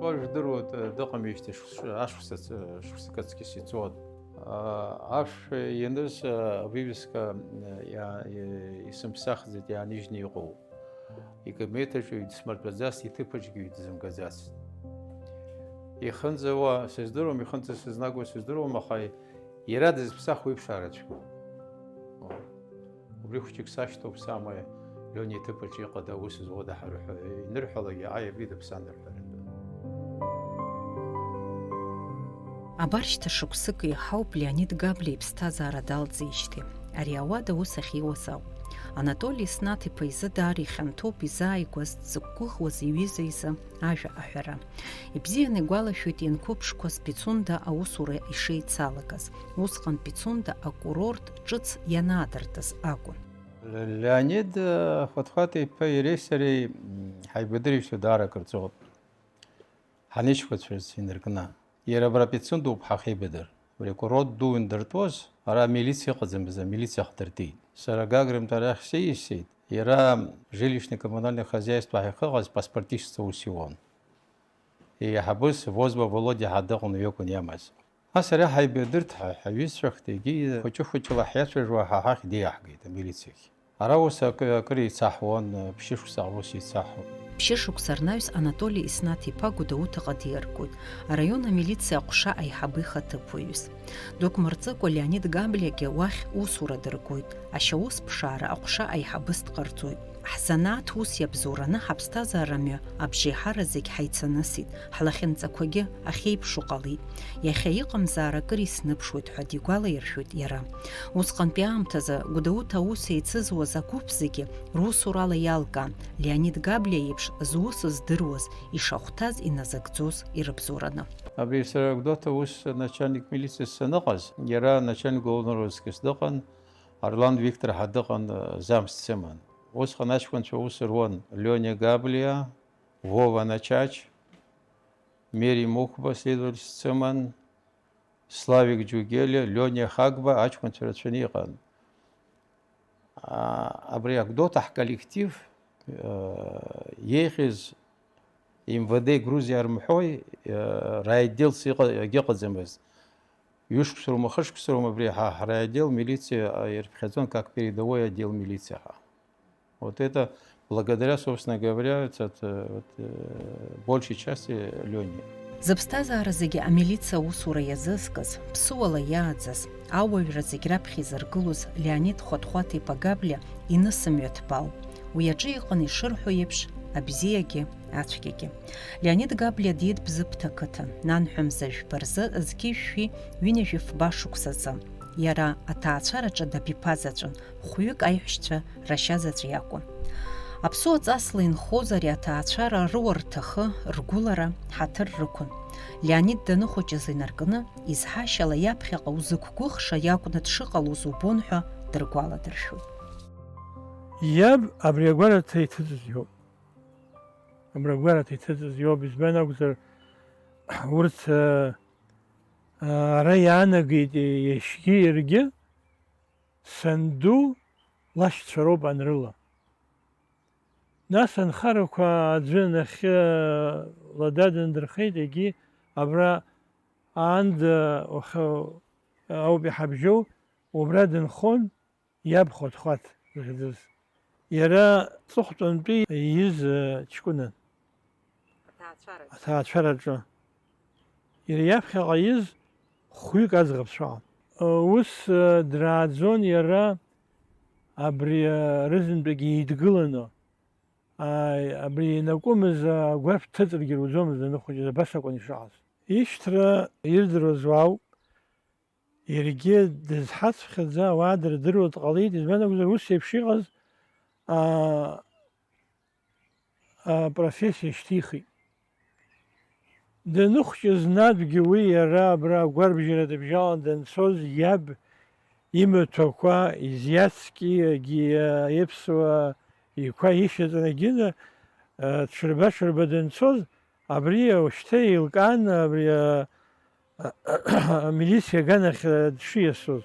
Ой, здорово, докамиште, аш шусакацки сицод. Аш ендес вивеска я исымсахзет я нижний гол. И кметежу смертбазас и тыпочги замгазас. И ханзева сездором, и ханзе сезнаго сездором, махай и рады псах уипшарачку. Убрихучик саштов самое лёни тыпочи когда усез вода харух. Нырхалаги ая бида псан нырхалаги. Абаршьҭа шықәсык иаҳауп Леонид Габли иԥсҭазаара далҵижьҭеи. Ари ауада ус ахьиуаз ауп. Анатоли Еснаҭ-иԥа изы даара ихьанҭоуп изааигәаз дзықәгәыӷуаз иҩыза изы ажәа аҳәара. Ибзианы игәалашәоит ианқәыԥшқәаз Пицунда аусура ишеицалагаз. Усҟан Пицунда акурорт ҿыц ианаадыртыз акәын. Леонид Хәаҭхәаҭ-иԥа иареи сареи ҳаибадырижьҭеи даара акырҵәыӷоуп. Ҳаничқәацәаз инаркны. Иара абра Пицундоуп ҳахьеибадыр. Абри акурорт ду индыртуаз, ара милициа ыҟаӡамыз, амилициа ҳдыртит. Сара Гаграмтә арахь сеисеит, иара жилищное коммунальное хозяйство ахьыҟаз паспортистца ус иуан. Иаҳабыс Возба Володиа ҳәа дыҟан ҩыкәын иамаз. Ас ара ҳаибадырт ҳаҩызцәахт, егьи хәыҷы-хәыҷла ҳиацәажәауа ҳа ҳахь диаҳгеит амилициахь. Ара ус акыр еицаҳуан, ԥшьышықәса ус еицаҳуан. Ԥшьышықәса рнаҩс Анатоли Еснаҭ-иԥа Гәдоуҭаҟа диаргоит. Араион амилициа аҟәша аиҳабы ихаҭыԥуаҩыс. Дук мырҵыкәа Леонид Габлиагьы уахь усура дыргоит. Ашьаус ԥшаара аҟәша аиҳабыс дҟарҵоит. Ҳзанааҭ ус иабзоураны ҳаԥсҭазаара мҩа абжеиҳара зегь ҳаицанысит. Ҳлахьынҵақәагьы ахьеиԥшу ҟалеит. Иахьа иҟамзаара акыр исныԥшуеит ҳәа дигәалаиршәоит иара. Усҟантәи аамҭазы Гәдоуҭа аус еицызуаз агәыԥ зегьы русурала иалкаан, Леонид Габлиа еиԥш зус здыруаз, ишахәҭаз иназыгӡоз ирыбзоураны. Абри сара Гәдоуҭа ус начальник милициас саныҟаз, иара начальник уголовного розыскес дыҟан, Арлан Виктор ҳәа дыҟан замс дсыман. Усҟан аҷкәынцәа ус руан Лёня Габлиа, Вова Начач, Мери Мухба следователь дсыман, Славик Џьугели, Лёня Хагба аҷкәынцәа рацәаны иҟан. Абри Гәдоуҭа ҳколлектив иеиӷьыз МВД Грузиа рымҳәои райотделс егьыҟаӡамызт. Ҩышықәса роума, хышықәса роума абри ҳрайотдел милиция ирԥхьаӡон как передовой отдел милиции. Вот это благодаря, собственно говоря, большей части Лене. Зыԥсҭазаара зегьы амилициа аусура иазызкыз, ԥсуала иааӡаз, ауаҩра зегь раԥхьа изыргылоз Леонид Хәаҭхәаҭ-иԥа Габлиа инысымҩа ҭбаауп. Уи аҿы иҟан ишырҳәо еиԥш абзиагьы ацәгьагьы. Леонид Габлиа диит Бзыԥҭа қыҭан, нанҳәамза жәпа рзы зқьи-шәи ҩынҩажәи-фба шықәсазы. Иара аҭаацәараҿы дабиԥазаҵәын, хәҩык аиҳәшьцәа рашьазаҵә иакәын. Аԥсуа ҵасла инхоз ари аҭаацәара рыуарҭахы, ргәылара, ҳаҭыр рықәын. Леонид даныхәыҷыз инаркны, изҳашьала иаԥхьаҟа узықәгәыӷша иакәны дшыҟалоз убон ҳәа дыргәаладыршәоит. Иаб абри агәараҭа иҭыҵыз иоуп. Абри агәараҭа иҭыҵыз иоуп, избан акәзар урҭ ара иаанагеит иашьгьы иаргьы санду лашьцәа роуп анрыла. Нас анхарақәа аӡәы нахьы лада дындырхеит, егьи абра аанда ауп иҳабжьоу, убра дынхон иаб Хәаҭхәаҭ захьӡыз. Иара ҵыхәтәантәи ииз ҷкәынан аҭаацәараҿы. Иара иаԥхьаҟа из хәҩык аӡӷаб цәаҟан. Ус драаӡон иара абри рызынтәык еидгыланы. Абри инакәымыз агәарԥ дҭыҵыргьы руӡомызт даныхәыҷыз, абас акәын ишаҟаз. Ишьҭра ирдыруаз ауп, иаргьы дызҳацәхьаӡа ауаа дырдыруа дҟалеит, избан акәзар ус еиԥш иҟаз апрофессиа шьҭихит. Даныхәҷыз надгьы уи иара абра агәарбжьара дыбжьалан данцоз иаб имаҭәақәа изиацки иԥсуа иқәа ишьаҵанагьы дшырба-шырба данцоз, абри шьҭа еилкаан абри амилициа аганахь дшиасоз,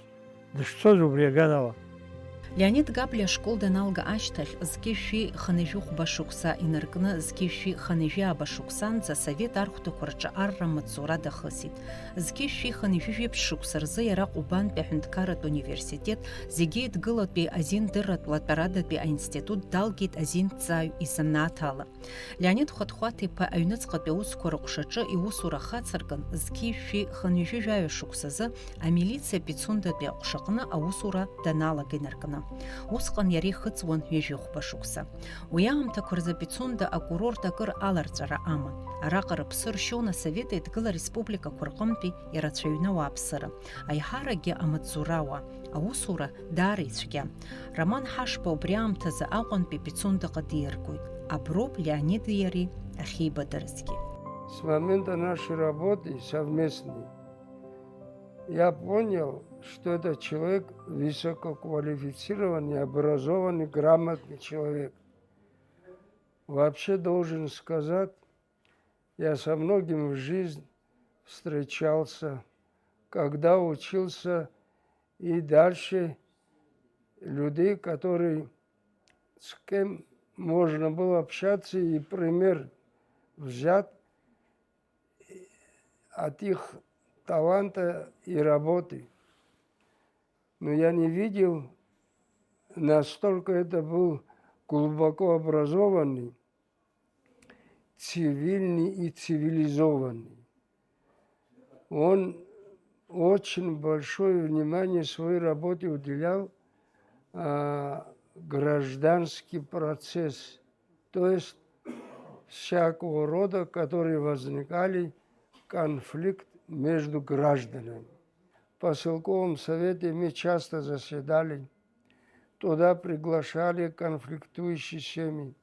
дышцоз убри аганала. Леонид Габлиа школ даналга ашьҭахь зқьи шәи ханажәы хәба шықәса инаркны зқьи шәи ханажәы аба шықәсанӡа Совет архәҭақәа рҿы арра маҵзура дахысит. Зқьи шәи ханажәы жәеиԥшь шықәса рзы иара Ҟәбантәи аҳәынҭқарратә университет, зегьы Еидгылатәи азин-дырратә латәарадатәи аинститут далгеит азинҭҵааҩ изанааҭ ала. Леонид Хәаҭхәаҭ-иԥа аҩныҵҟатәи аусқәа рҟәшаҿы иусура хацыркын зқьи шәи ханажәы жәаҩа шықәсазы амилициа Пицундатәи аҟәшаҟны аусура даналага инаркны. Усҟан иара ихыҵуан ҩажәихәба шықәса. Уи аамҭақәа рзы Пицунда акурорт акыр аларҵәара аман. Араҟа рыԥсы ршьон Асовет Еидгыла республикақәа рҟынтәи ирацәаҩны ауааԥсыра. Аиҳаракгьы амаҵзурауаа. Аусура даара ицәгьан. Роман Ҳашба убри аамҭазы Аҟәантәи Пицундаҟа диаргоит. Аброуп Леониди иареи ахьеибадырызгьы. С момента нашей работы совместной я понял, что это человек высококвалифицированный, образованный, грамотный человек. Вообще должен сказать, я со многим в жизни встречался, когда учился, и дальше людей, которые, с кем можно было общаться и пример взять от их таланта и работы. Но я не видел, настолько это был глубоко образованный, цивильный и цивилизованный. Он очень большое внимание своей работе уделял гражданский процесс, то есть всякого рода, которые возникали, конфликт между гражданами. В поселковом совете мы часто заседали, туда приглашали конфликтующие семьи.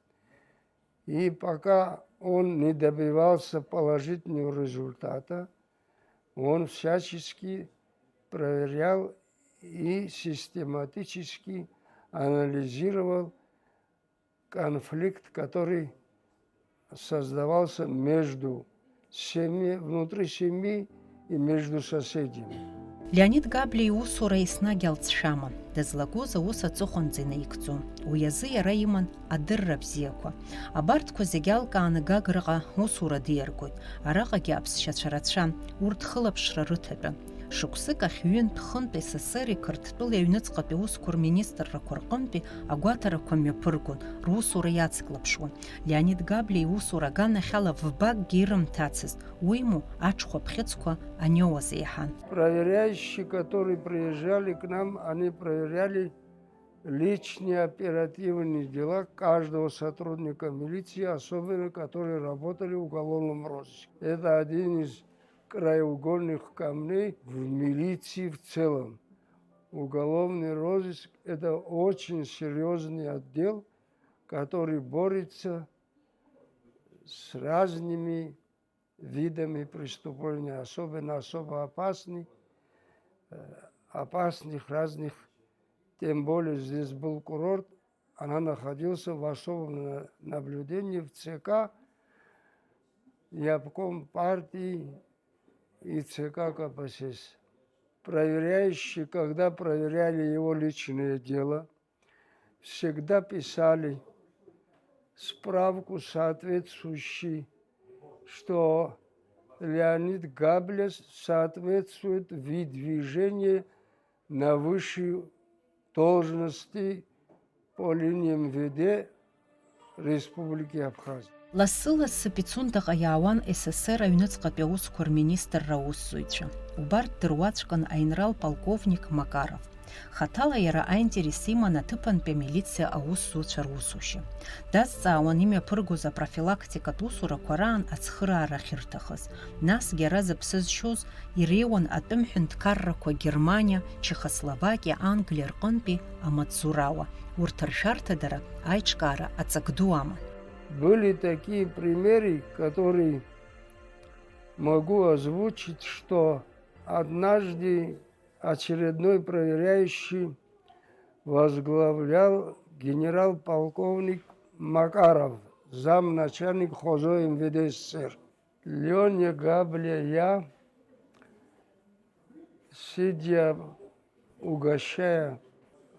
И пока он не добивался положительного результата, он всячески проверял и систематически анализировал конфликт, который создавался между семьей, внутри семьи и между соседями. Леонид Габлиа иусура еснагь алҵшәаман, дызлагоз аус аҵыхәанӡа инаигӡон. Уи азы иара иман адырра бзиақәа. Абарҭқәа зегьы алкааны Гаграҟа усура диаргоит. Араҟагьы аԥсшьацәа рацәан, урҭ хылаԥшра рыҭатәын. Шықәсык ахь ҩынтә хынтә СССР Қырҭтәыла аҩныҵҟатәи аусқәа рминистррақәа рҟынтәи агәаҭарақәа мҩаԥыргон, русура иацклаԥшуан. Леонид Габлиа иусура аганахьала вбакгьы ирымҭацызт, уимоу аҽхәа ԥхьыӡқәа аниоуаз еиҳан. Проверяющие, которые приезжали к нам, они проверяли личные оперативные дела каждого сотрудника милиции, особенно которые работали в уголовном розыске. Это один из краеугольных камней в милиции в целом. Уголовный розыск – это очень серьезный отдел, который борется с разными видами преступления, особо опасных разных. Тем более здесь был курорт, она находился в особом наблюдении в ЦК, обком партии и ЦК КПСС. Проверяющие, когда проверяли его личное дело, всегда писали справку соответствующую, что Леонид Габлиа соответствует выдвижению на высшие должности по линии МВД Республики Абхазия. Лассы-лассы Пицундаҟа иаауан СССР аҩныҵҟатәи аусқәа рминистрра аусзуҩцәа. Убарҭ дыруаӡәкын аинрал-полковник Макаров. Хаҭала иара аинтерес иман аҭыԥантәи амилициа аусзуҩцәа русушьа. Дазҵаауан имҩаԥыргоз апрофилактикатә усурақәа раан ацхыраара ахьырҭахыз. Насгьы ара зыԥсы зшьоз иреиуан атәым ҳәынҭқаррақәа Германия, Чехословакиа, Англиа рҟынтәи амаҵзурауа. Урҭ ршәарҭадара аиҿкаара аҵак ду аман. Были такие примеры, которые могу озвучить, что однажды очередной проверяющий возглавлял генерал-полковник Макаров, замначальник ХОЗО МВД СССР. Леня Габлиа, я, сидя, угощая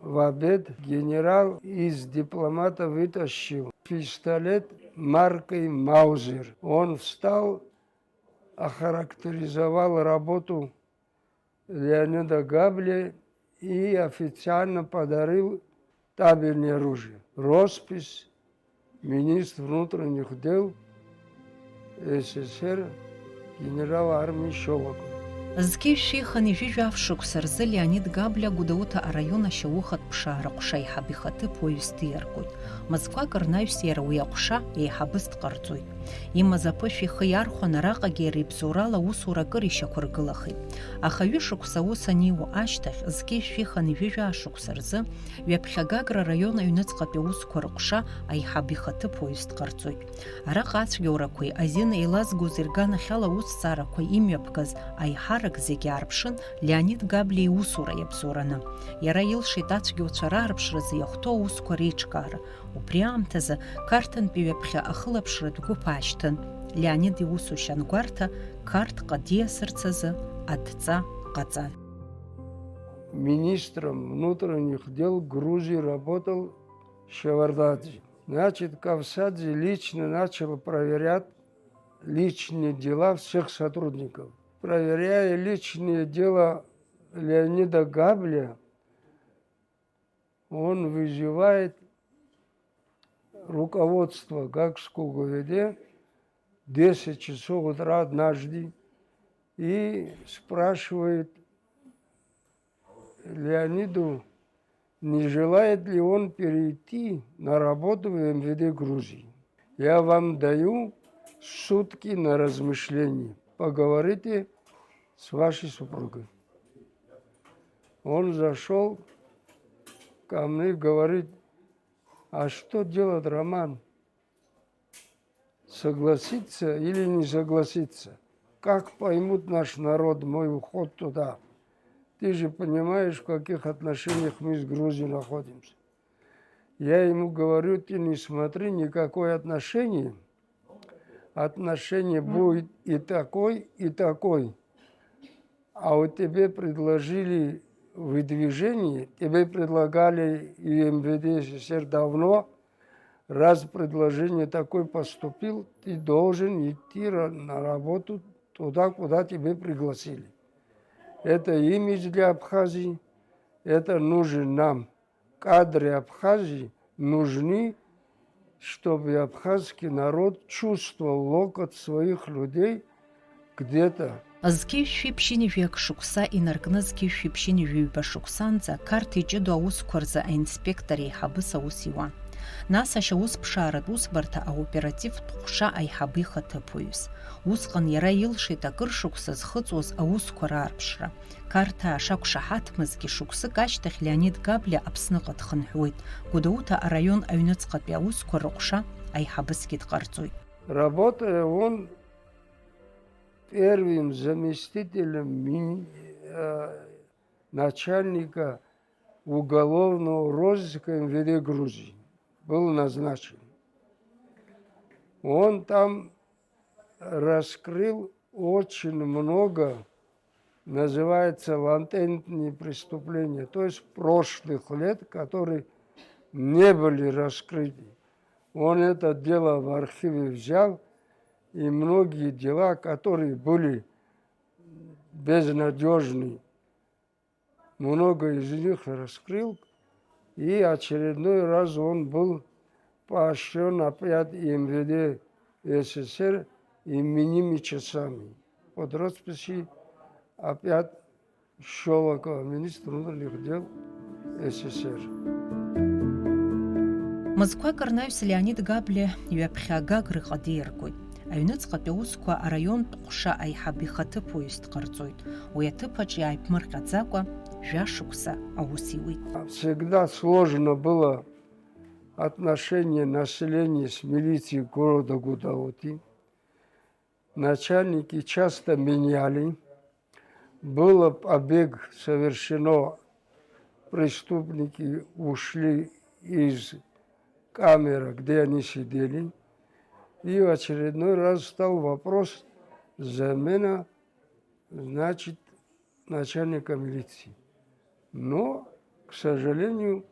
в обед генерал из дипломата вытащил пистолет маркой Маузер. Он встал, охарактеризовал работу Леонида Габля и официально подарил табельное оружие. Роспись министр внутренних дел СССР генерал армии Щелоков. Зки шихани жижав шуксарзы Леонид Габля Гудаута района Шаухат Пшара Кушай Хабихаты поюстиркуй. Москва Карнаюсера уяқша ейхабыст қарцуй. Има запыши хыярху нараqa герибзурала усура кыриша кургылахи. Ахави шукса усаниу аштах зки шихани жижа шуксарзы Вепхагагра района юныцқапе ус курқша айхабихаты поюст қарцуй. Араqa ацәгьоурақәеи азин еилазгоз ирганахьала усҵаарақәа имҩаԥгаз аиҳарак зегьы аарԥшын Леонид Габли иусура иабзураны. Иара илшеит ацәгьоуцәа раарԥшразы иахәҭоу аусқәа реиҿкаара. Убри аамҭазы Қарҭынтәи ҩаԥхьа ахылаԥшратә гәыԥ аашьҭын. Леонид иусушьа ангәарҭа Қарҭҟа диасырц азы адҵа ҟаҵан. Министром внутренних дел Грузии работал Шевардадзе. Значит, Кавсадзе лично начал проверять личные дела всех сотрудников. Проверяя личные дела Леонида Габля, он вызывает руководство Гаагского ГУВД 10 часов утра однажды и спрашивает Леониду, не желает ли он перейти на работу в МВД Грузии. Я вам даю сутки на размышление. Поговорите с вашей супругой. Он зашел ко мне и говорит, а что делать, Роман? Согласиться или не согласиться? Как поймут наш народ мой уход туда? Ты же понимаешь, в каких отношениях мы с Грузией находимся. Я ему говорю, ты не смотри, никакое отношение. Отношение будет и такой, и такой. А вот тебе предложили выдвижение, тебе предлагали и МВД СССР давно. Раз предложение такое поступил, ты должен идти на работу туда, куда тебя пригласили. Это имидж для Абхазии, это нужен нам. Кадры Абхазии нужны, чтобы абхазский народ чувствовал локоть своих людей где-то. Зки шәиԥшьыни жәак шықәса инаркны зки шәиԥшьыни жәаҩба шықәсанӡа Қарҭ иҷыдоу аусқәа рзы аинспектор еиҳабыс аус иуан. Нас ашьаус ԥшааратә усбарҭа аоперативтә ҟәша аиҳабы ихаҭыԥуаҩыс. Усҟан иара илшеит акыр шықәса зхыҵуаз аусқәа раарԥшра. Қарҭаа шақәшаҳаҭмызгьы шықәсык ашьҭахь Леонид Габля Аԥсныҟа дхынҳәуеит. Гәдоуҭа араион аҩныҵҟатәи аусқәа рыҟәша аиҳабысгьы дҟарҵоит. Работая он первым заместителем начальника уголовного розыска МВД Грузии был назначен. Он там раскрыл очень много, называется, латентные преступления, то есть прошлых лет, которые не были раскрыты. Он это дело в архиве взял, и многие дела, которые были безнадежны, много из них раскрыл, и очередной раз он был поощрен опять МВД СССР именными часами. Под росписью опять Щелокова, министр внутренних дел СССР. Мызқәак рнаҩс Леонид Габля ҩаԥхьа Гагрыҟа диаргоит. Аҩныҵҟатәи аусқәа араионтә ҟәша аиҳабы ихаҭыԥуаҩыс дҟарҵоит. Уи аҭыԥаҿ иааиԥмырҟьаӡакәа жәашықәса аус иуит. Всегда сложно было отношение населения с милицией города Гудауты. Начальники часто меняли. Был побег совершено, преступники ушли из камеры, где они сидели. И в очередной раз стал вопрос замена, значит, начальника милиции. Но к сожалению,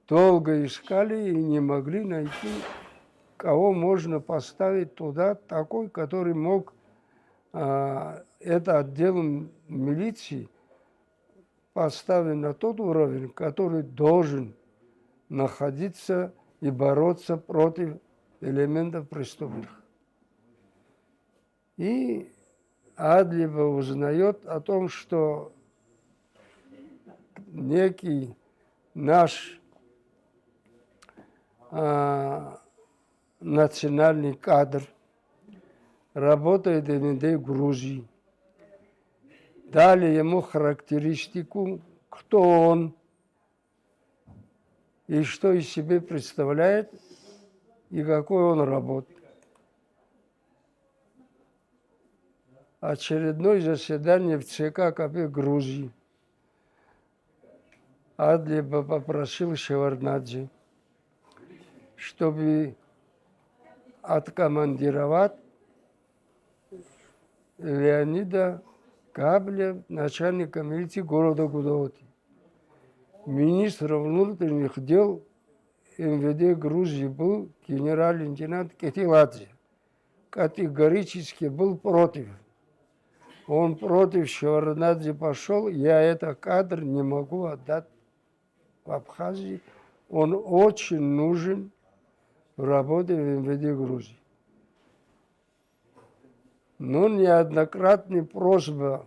долго искали и не могли найти, кого можно поставить туда, такой, который мог это отдел милиции поставить на тот уровень, который должен находиться и бороться против элементов преступных. И Адлеба узнает о том, что некий наш национальный кадр работает в МВД Грузии. Дали ему характеристику, кто он и что из себя представляет, и какой он работает. Очередное заседание в ЦК КП Грузии. Адлеба попросил Шеварднадзе, чтобы откомандировать Леонида Кабля, начальника милиции города Гудоути. Министр внутренних дел МВД Грузии был генерал-лейтенант Кетиладзе. Категорически был против. Он против Шеварднадзе пошел, я этот кадр не могу отдать в Абхазии. Он очень нужен в работе в МВД Грузии. Но неоднократная просьба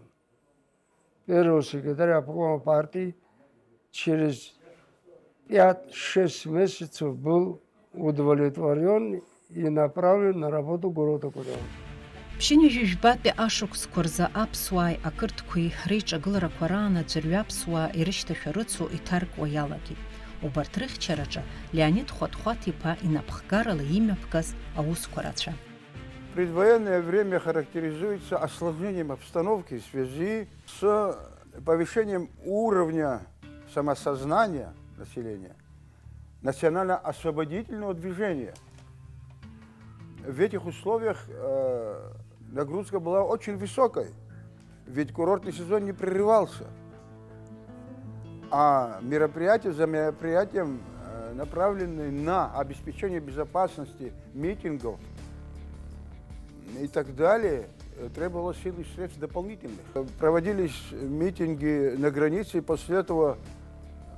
первого секретаря обкома партии через 5-6 месяцев был удовлетворен и направлен на работу города Гудоути. Ԥшьыни жәжәбатәи ашықәсқәа рзы аԥсуааи ақырҭқәеи реиҿагыларақәа раан аӡәырҩы аԥсуаа ирышьҭашәа рыцу иҭаркуа иалагеит. Убарҭ рыхьчараҿы Леонид Хәаҭхәаҭ-иԥа инапхгарала имҩаԥгаз аусқәа рацәа. Предвоенное время характеризуется осложнением обстановки в связи с повышением уровня самосознания населения, национально-освободительного движения. В этих условиях нагрузка была очень высокой, ведь курортный сезон не прерывался, а мероприятия за мероприятием, направленные на обеспечение безопасности митингов и так далее, требовалось сил и средств дополнительных. Проводились митинги на границе, и после этого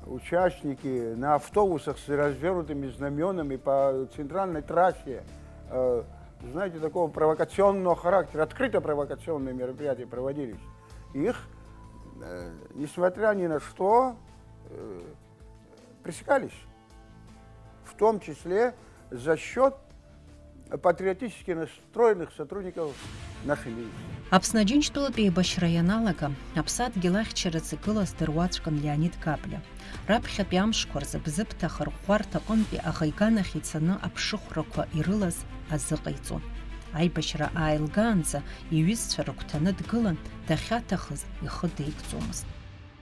участники на автобусах с развернутыми знаменами по центральной трассе, знаете, такого провокационного характера, открыто провокационные мероприятия проводились. Их, несмотря ни на что, пресекались, в том числе за счет патриотически настроенных сотрудников нашей милиции. Аԥсны Аџьынџьтәылатә еибашьра ианалага, аԥсадгьыл ахьчаразы игылаз дыруаӡәкын Леонид Кабля. Раԥхьатәи амшқәа рзы Бзыԥҭа рӷәӷәарҭа аҟынтәи аӷа-иганахь ицаны аԥшыхәрақәа ирылаз азыҟаиҵон. Аибашьра ааилгаанӡа иҩызцәа рыгәҭаны дгылан, дахьаҭахыз ихы деигӡомызт.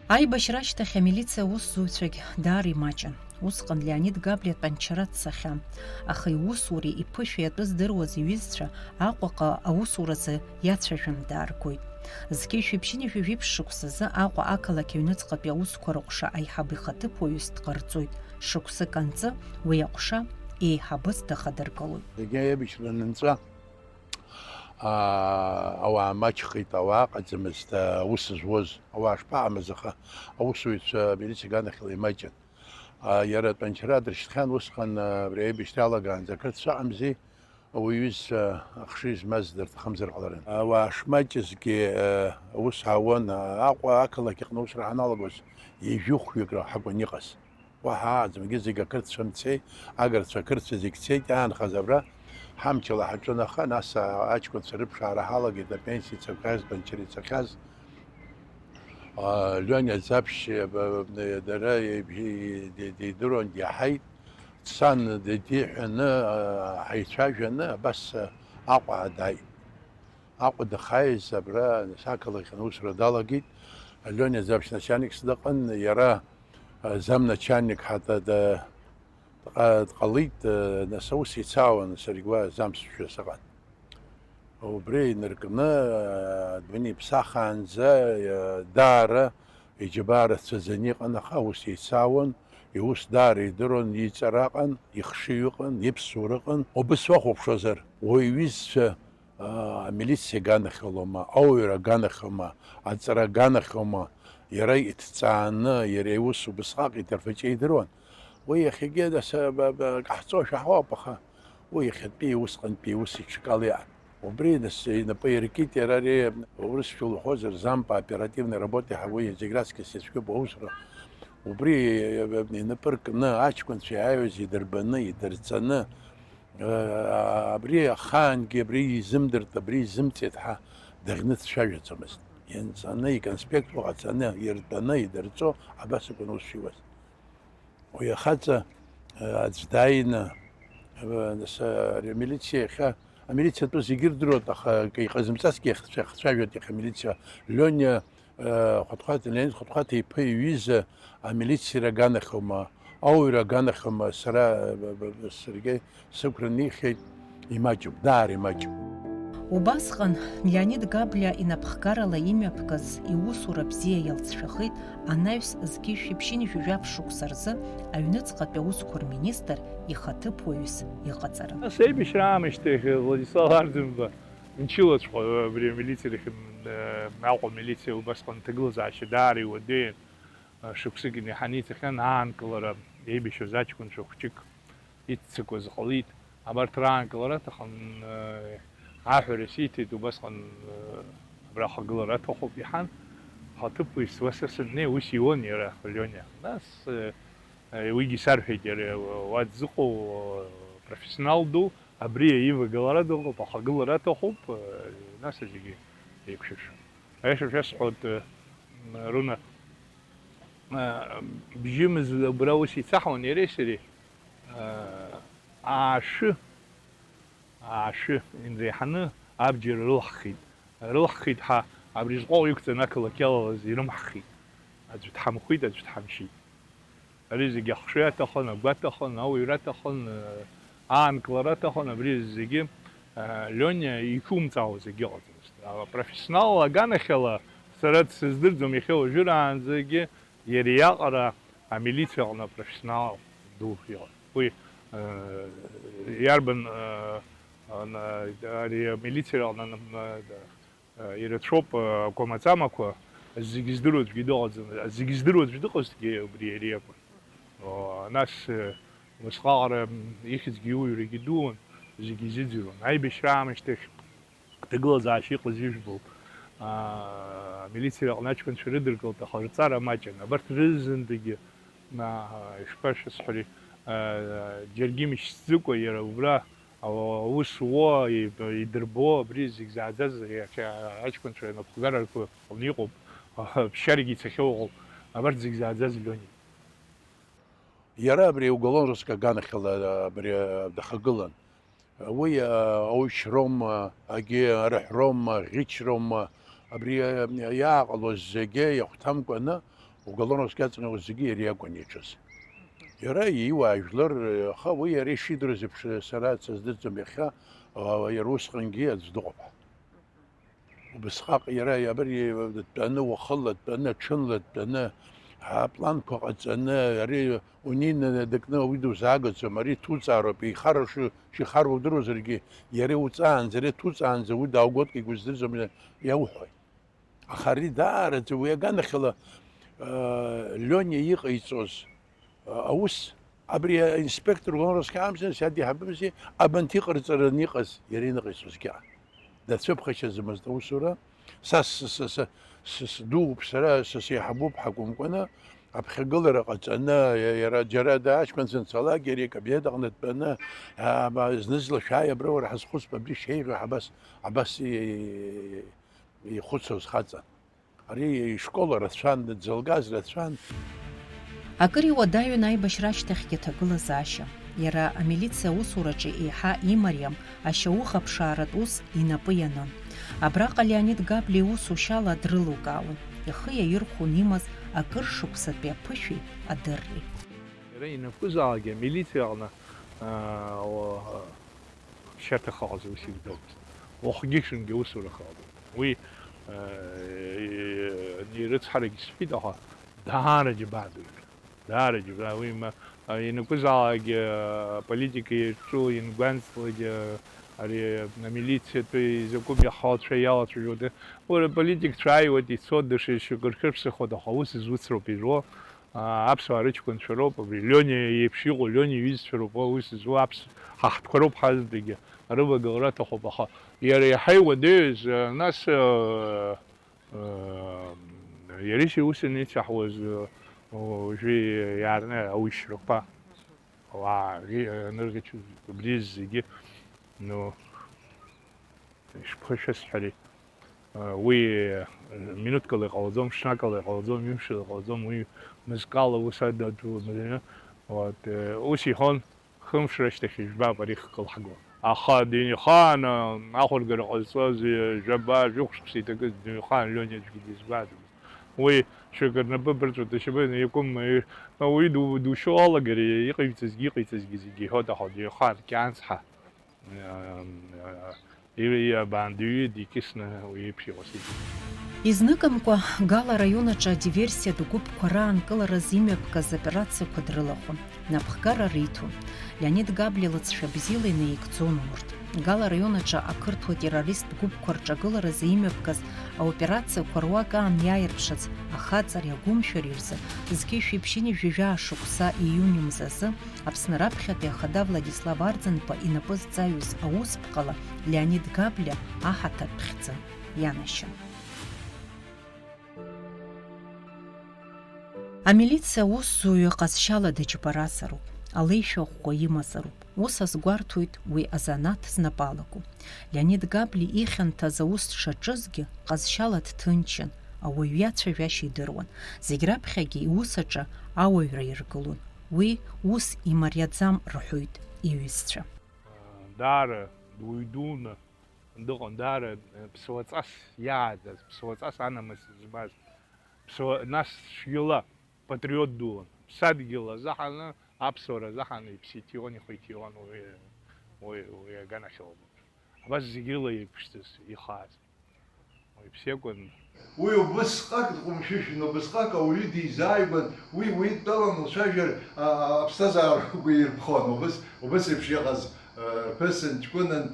Аибашьра ашьҭахь амилициа аусзуҩцәагь даара имаҷын. Усҟан Леонид Кабля тәанчара дцахьан, аха иусуреи иԥышәеи атәы здыруаз иҩызцәа Аҟәаҟа аусуразы иацәажәаны дааргоит. Зқьышәи ԥшьынҩажәи шықәсазы Аҟәа ақалақь аҩныҵҟатәи аусқәа рыҟәша аиҳабы ихаҭыԥуаҩыс дҟарҵоит. Шықәсык анҵы уи аҟәша еиҳабыс дахадыргылоит. Аибашьра ауаа маҷхеит, ауаа аҟаӡамызт, аус зуаз, ауаа шԥаҟамыз, аха аусуҩцәа милициа аганахьала имаҷын. Иара тәанчара дрышьҭхьан усҟан абри аибашьра алагаанӡа акырҭ шаҟамзи, ауаҩызцәа ахшыҩ змаз дырҭахымзар ҟаларын. Ауаа шмаҷызгьы аус аауан, Аҟәа ақалақь аҟны аусура ҳаналагоз ежәыхәҩык ҳакәын иҟаз. Уаҳа ааӡамгьы зегьы ақырҭцәа мцеит, агырцәа ақырҭцәа зегь цеит, иаанхаз абра ҳамчала ҳаҿын, аха нас аҷкәынцәа рыԥшаара ҳалагеит, апенсиа ицақәаз, тәанчара ицахьаз. Лиониа Ӡаԥшь дара дидыруан, диаҳаит, дцан диҳәаны, ҳаицәажәаны, абас Аҟәа дааит. Аҟәа дахааиз абра ақалақь аусура далагеит. Лиониа Ӡаԥшь начальникс дыҟан, иара замначальник дҟалеит, нас аус еицаауан, саргьы замсшәа сыҟан. Убри инаркны адунеи ԥсахаанӡа даара иџьабаара цаӡаны иҟан, аха ус еицаауан, иус даара идыруан, иҵара ыҟан, ихшыҩ ыҟан, иԥсуара ыҟан. Убыс уахәаԥшуазар, уаҩҩызцәа амилициа аганахьалома, ауаҩра аганахьома, аҵара аганахьома, иара иҭҵааны, иара иус убысҟак иҭарфаҷа идыруан. Уи иахьагьы ҟаҳҵошәа ҳауап, аха уи иахьатәи усҟантәи ус иҽкала иаан. Убри инапы иркит иара ари урысшәа улҳәозар зампа оперативной работа уи зегь раҵкыс ицәгьоуп аусура. Убри инапы ркны аҷкәынцәа иааҩуаз идырбаны, идырҵаны, абри ахаангьы абри изымдырт, абри изымҵеит ҳәа даӷьны дцәажәаӡомызт. Ианҵаны, иконспектқәа ҟаҵаны, иртәаны, идырҵо, абас акәын ус шиуаз. Уи ахаҵа аӡә дааины амилициа иахьа амилициатәы зегьы ирдыруеит, аха иҟазымҵазгьы иахцәажәоит иахьа амилициа. Лиониа Леонид Хәыҭхәаҭа иԥа иҩыза амилициара аганахьома, ауаҩра аганахьома, саргьы сықәра нихьеит, имаҷуп, даара имаҷуп. Убасҟан Леонид Габлиа инапхгарала имҩаԥгаз иусура бзиа иалҵшәахит анаҩс зқьи шәиԥшьыни шәажәаб шықәса рзы аҩныҵҟатәи аусқәа рминистр ихаҭыԥуаҩыс иҟаҵара. Нас еибашьра аамышьҭахь Владислав Ардынба мчылаҵәҟьа абри амилициарахь Аҟәа амилициа убасҟан аҭагылазаашьа даара иуадаҩын. Шықәсык иаҳаны ицахьан аанкылара еибашьуаз аҷкәынцәа хәҷык иццакуаз ҟалит. Абарҭ раанкылара аҭахын аҳәара сиҭеит, убасҟан абра ахагылара аҭахуп иҳан. Ҳаҭыԥуаҩыс уаса саннеи ус иуан иара Лиониа. Нас уигьы сарҳәеит иара уа дзыҟоу профессионал ду, абри аивагалара дыҟоуп, ахагылара аҭахуп, нас зегьы еиқәшәыршәа. Аиаша шәасҳәоит Руна, бжьымыз убра ус ицаҳауан иареи сареи аашәы инреиҳаны абџьар рылҳхит ҳа абри зҟәаҟә иқәҵаны ақалақь иалалаз ирымҳхит. Аӡәы дҳамхәит, аӡәы дҳамшьит. Ари зегьы ахшыҩ аҭахын, агәы аҭахын, ауаҩра аҭахын, аанкылара аҭахын, абри зегьы Лиониа иқәымҵаауа зегьы ыҟаӡамызт. Апрофессионал аганахьала сара дсыздырӡом иахьа уажәраанӡагьы иара иаҟара амилициа аҟны апрофессионал ду иҟан. Уи иарбан ари амилициа аҟны ирацәоуп акәамаҵамақәа зегьы здыруа аӡәгьы дыҟаӡам, зегьы здыруа аӡәы дыҟазҭгьы убри иара иакәын. Нас усҟаҟара ихьӡгьы иуаҩрагьы дуун, зегьы изыӡырҩуан. Аибашьра аамышьҭахь аҭагылазаашьа иҟаз ижәбоуп. Амилициа аҟны аҷкәынцәа рыдыркылт, аха рҵара маҷын. Абарҭ рызындагьы ишԥашысҳәари, џьаргьы имшьцӡыкәа иара убра аус уо идырбо абри зегь зааӡаз аҷкәынцәа анапхгарақәа аҟны иҟоуп, ԥсшьарагьы ицахьоу ыҟоуп. Абарҭ зегь зааӡаз Лиониа. Иара абри уголон руск аганахьала абри дахагылан. Уи аушьрома, агьи арыҳәрома, ӷьычрома, абри иааҟалоз зегьы иахәҭамкәаны уголон руск иаҵанакуаз зегьы иара иакәын иаҿыз. Иара ииуаа жәлар, аха уи иара ишидырыз еиԥш сара сыздырӡом иахьа, иара усҟангьы аӡә дыҟоуп. Убысҟак иара абри дтәаны уахыла, дтәаны ҽынла, дтәаны апланқәа ҟаҵаны, ари унины дыкны уи дузаагаӡом, ари ҭуҵаароуп, шихаруа удыруазаргьы, иара иуҵаанӡа, ари ҭуҵаанӡа уи дааугәоҭкиго здырӡом иауҳәоит. Аха ари даараӡа уи аганахьала Лиониа иҟаиҵоз аус, абри аинспектор уголон-розыска амзар сиадиҳабымзи абанҭ иҟарҵараны иҟаз иара иныҟаиҵозгьы аан. Дацәыԥхашьаӡамызт аусура. Сдууп сара, сеиҳабуп ҳакәымкәаны, аԥхьагылара ҟаҵаны, иара џьара аҷкәынцәа анцалак, иара икабинет аҟны дтәаны, знызла шәааи абра уара ҳазхәыцп, абри шеиӷьу абас ихәыцуаз хаҵа. Ари ишкола рацәан, дзылгаз рацәан. Акыр иуадаҩын аибашьра ашьҭахьгьы аҭагылазаашьа. Иара амилициа аусураҿы еиҳа имариам ашьауыхаԥшааратә ус инапы ианын. Абраҟа Леонид Габлиа иусушьала дрылукаауан. Ихы иаирхәон имаз акыр шықәсатәи аԥышәеи адырреи. Иара инапкызаалгьы амилициа аҟны шьаҭа хаҟаз ус игӡомызт. Уахгьы-ҽынгьы усура хаҟалон. Уи نيرتحرق سبيدها دارج بعد دارج ويما ينقزع политики شو ينقنص على ميليция то يزكوم يحاط شيء شو ولا политик تراي ودي صد شو كركبس خد خاوس زوترو بيرو أبس واريش كن شروب بلوني يبشيغو لوني يز شروب ويس زو أبس حط كروب حاز دقيقة ربع جورات خبها يري حي وديز ناس يريش يوسني تحوز وجي يعني أو يشربها نرجع بريز يجي إنه إيش بخشس حلي وي минут коли голодом, шнакали голодом, їмшили голодом, ми мезкали висадили ту медину. От усі хон химшреште хижба барих колхаго. Аха дини хан ахор гер голсоз жаба жухшси так дини хан лёнеч гидизбад. وي شكر نببرت وتشبه يكون ما ويدو دو شو الله جري يقيتز جي هذا هذا خال كانسها и бандюи дикисна уипшиоси. Изныкымкәа Гала раионаҿы адиверсиа дугәыԥқәа раанкылараз имҩаԥгаз операциақәа дрылахәын, напхгара риҭон. Леонид Габлиа лыҵшәа бзиала инаигӡон урҭ. Гала раионаҿы ақырҭуа террорист гәыԥқәа рҿагыларазы имҩаԥгаз аоперациақәа руак аан иааирԥшыц ахаҵареи агәымшәареи рзы зқьышә ибжьыни жәажәаа шықәса ииуни мзазы Аԥсны раԥхьатәи ахада Владислав Арӡынба инапы зҵаҩыз аусԥҟала Леонид Габлиа аҳаҭартә хьӡы ианашьын. Амилициа усзуҩы ҟазшьала дыџьбарасароуп, алеишәахәқәа имазароуп. Ус азгәарҭоит уи азанааҭ знапалаку. Леонид Габли ихьанҭаз аус дшаҿызгьы ҟазшьала дҭынчын, ауаҩ иацәажәашьа идыруан. Зегь раԥхьагьы иусаҿы ауаҩра иргылон. Уи ус имариаӡам рҳәоит иҩызцәа. Даара дуаҩ-дуны дыҟан, даара ԥсуаҵас иааӡаз, ԥсуаҵас анамыс збаз, нас шәила патриот дуун. Ԥсадгьыл азаҳаны, аԥсуара азаҳаны иԥситион, ихәитион уи аганахьала. Абас зегь рыла иеиԥшӡаз, ихааз. Иԥсиакәын. Уи убысҟак дҟәымшәышәын, убысҟак ауаҩы дизааигәан, уи дтәалан лцәажәар аԥсҭазаарақәа ирԥхон, убыс еиԥш иҟаз ԥҳәысын, ҷкәынан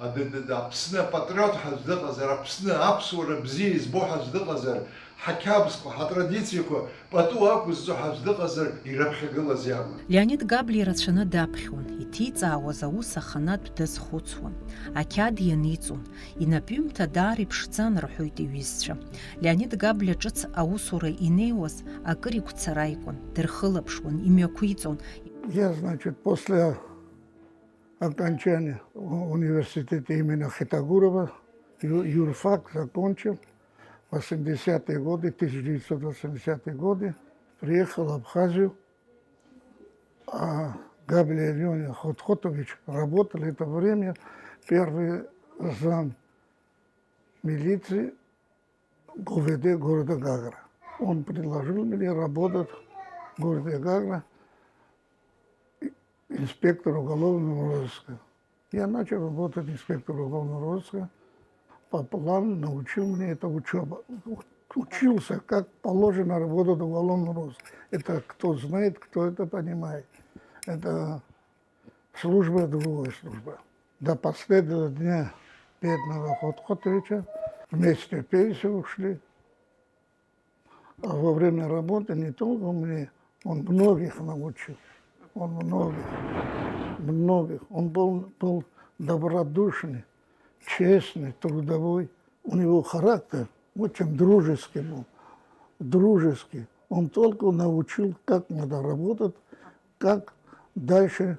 Аԥсны апатриот ҳазыҟазар, Аԥсны аԥсуара бзиа избо ҳазыҟазар, ҳақьабзқәа, ҳатрадициақәа пату ақәызҵо ҳазыҟазар, ираԥхьагылаз иакәын. Леонид Габли ирацәаны даԥхьон, иҭиҵаауаз аус аханатә дазхәыцуан, ақьаад ианиҵон, инапҩымҭа даара иԥшӡан рҳәоит иҩызцәа. Леонид Габли ҿыц аусура инеиуаз акыр игәцара икәын, дырхылаԥшуан, имҩақәиҵон. Я, значит, после окончания университета имени Хитагурова, юрфак закончил, 80-е годы, 1980-е годы, приехал в Абхазию, а Габли Леонид Хотхотович работал это время, первый зам милиции ГУВД города Гагра. Он предложил мне работать в городе Гагра инспектор уголовного розыска. Я начал работать инспектором уголовного розыска. По плану научил мне это учеба. Учился, как положено работать в уголовном розыске. Это кто знает, кто это понимает. Это служба, другая служба. До последнего дня бедного Хотхотовича вместе в пенсию ушли. А во время работы не только мне, он многих научил. Он многих. Он был добродушный, честный, трудовой. У него характер очень дружеский был. Дружеский. Он только научил, как надо работать, как дальше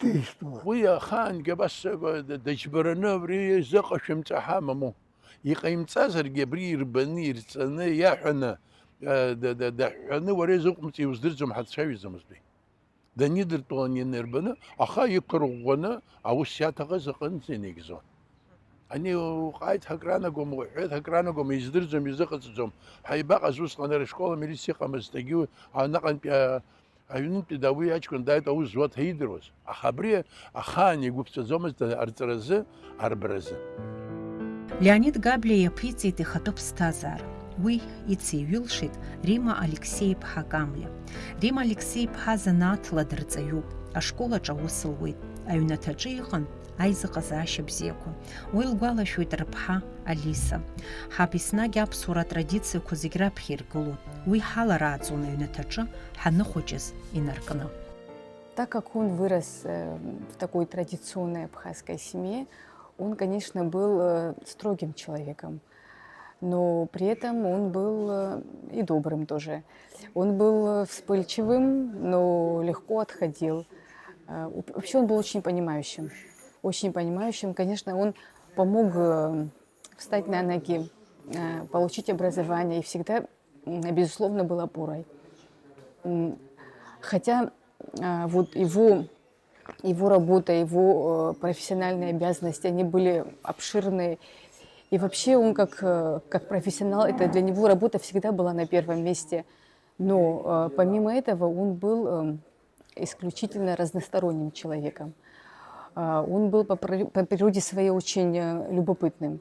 действовать. ويا خان قبس دجبرنا بري زق شمت حاممو يقيم تازر جبرير بنير سنة يا حنا ده حنا ورزق متي وزدرزم حد شاوي زمزبي ده ندر طون ينربنا أخا يقرؤنا أو السيات غزقن سنيجزون أني وقايد هكرانا قوم وحيد هكرانا قوم يزدرزم يزقزم هيبقى زوس قنار الشكولة ميليسي قامس تجيو نقن أيونن تداوي أشكون دايت أو زوات هيدروس أخبريه أخاني قبت زومز أرترزه أربرزه Леонид Габлиа иаԥиҵеит ихатәы ԥсҭазаара. Уи ициҩылшеит Рима Алексеи-ԥҳа Камлиа. Рима Алексеи-ԥҳа занааҭла дырҵаҩуп, ашколаҿ аус луеит, аҩнаҭаҿы иҟан аизыҟазаашьа бзиақәа. Уи лгәалашәоит рыԥҳа Алиса. Ҳаб еснагь аԥсуара атрадициақәа зегь раԥхьа иргылон. Уи ҳаларааӡон аҩнаҭаҿы ҳаныхәыҷыз инаркны. Так как он вырос в такой традиционной абхазской семье, он, конечно, был строгим человеком. Но при этом он был и добрым тоже. Он был вспыльчивым, но легко отходил. Вообще он был очень понимающим. Очень понимающим. Конечно, он помог встать на ноги, получить образование и всегда, безусловно, был опорой. Хотя вот его работа, его профессиональные обязанности, они были обширные. И вообще он как профессионал, это для него работа всегда была на первом месте. Но помимо этого он был исключительно разносторонним человеком. Он был по природе своей очень любопытным.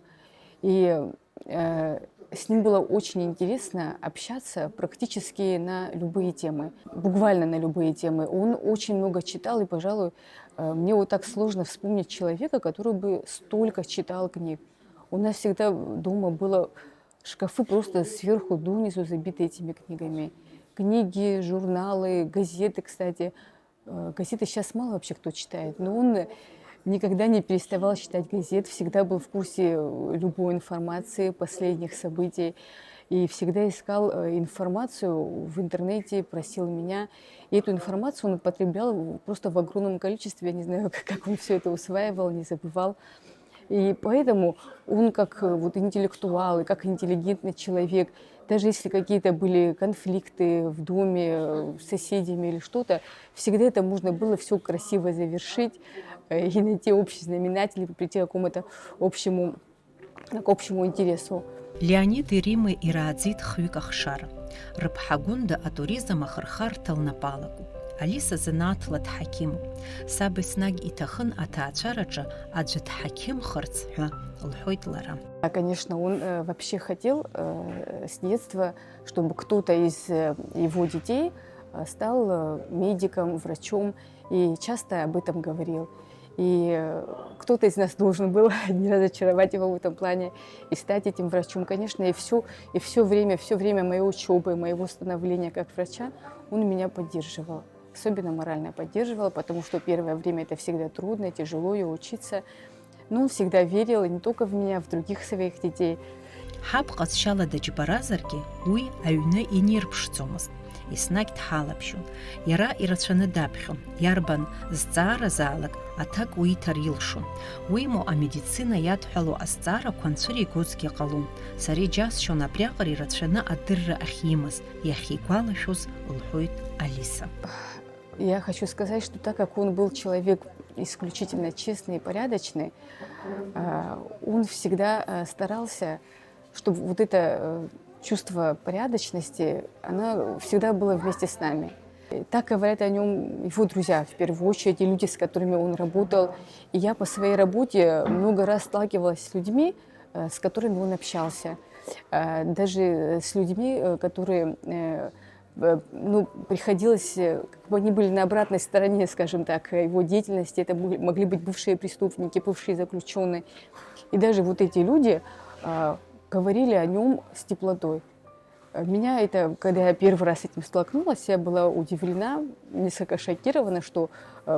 И с ним было очень интересно общаться практически на любые темы, буквально на любые темы. Он очень много читал, и, пожалуй, мне вот так сложно вспомнить человека, который бы столько читал книг. У нас всегда дома было шкафы просто сверху донизу забиты этими книгами. Книги, журналы, газеты, кстати. Газеты сейчас мало вообще кто читает, но он никогда не переставал читать газет, всегда был в курсе любой информации, последних событий. И всегда искал информацию в интернете, просил меня. И эту информацию он потреблял просто в огромном количестве. Я не знаю, как он все это усваивал, не забывал. И поэтому он как вот интеллектуал, и как интеллигентный человек, даже если какие-то были конфликты в доме с соседями или что-то, всегда это можно было все красиво завершить и найти общий знаменатель, прийти к какому-то общему интересу. Леонид и Рима ираӡит хҩык ахшара. Рыԥҳа Гәында атуризм ахырхарҭа лнапалагоуп. Алиса занааҭла дҳақьимуп. Саб еснагь иҭахын аҭаацәараҿы аӡәы дҳақьымхарц ҳәа лҳәоит лара. Конечно, он вообще хотел с детства, чтобы кто-то из его детей стал медиком, врачом, и часто об этом говорил. И кто-то из нас должен был не разочаровать его в этом плане и стать этим врачом. Конечно, и все время моей учебы, моего становления как врача, он меня поддерживал. Особенно морально поддерживал, потому что первое время это всегда трудно, тяжело и учиться. Но он всегда верил, и не только в меня, в других своих детей. Ҳаб ҟазшьала даџьбаразаргьы уи аҩны инирԥшӡомызт. Еснагь дҳалаԥшьон. Иара ирацәаны даԥхьон. Иарбан зҵааразаалак аҭак уиҭар илшон. Уимоу амедицина иадҳәало азҵаарақәа анцәыра игозгьы ҟалом. Сара иџьасшьон абриаҟара ирацәаны адырра ахьимаз, иахьигәалашәоз, лҳәоит Алиса. Я хочу сказать, что так как он был человек исключительно честный и порядочный, он всегда старался, чтобы вот это чувство порядочности, оно всегда было вместе с нами. Так говорят о нем его друзья, в первую очередь, и люди, с которыми он работал. И я по своей работе много раз сталкивалась с людьми, с которыми он общался. Даже с людьми, которые приходилось, как бы они были на обратной стороне, скажем так, его деятельности. Это могли быть бывшие преступники, бывшие заключенные. И даже вот эти люди говорили о нем с теплотой. Меня это, когда я первый раз с этим столкнулась, я была удивлена, несколько шокирована, что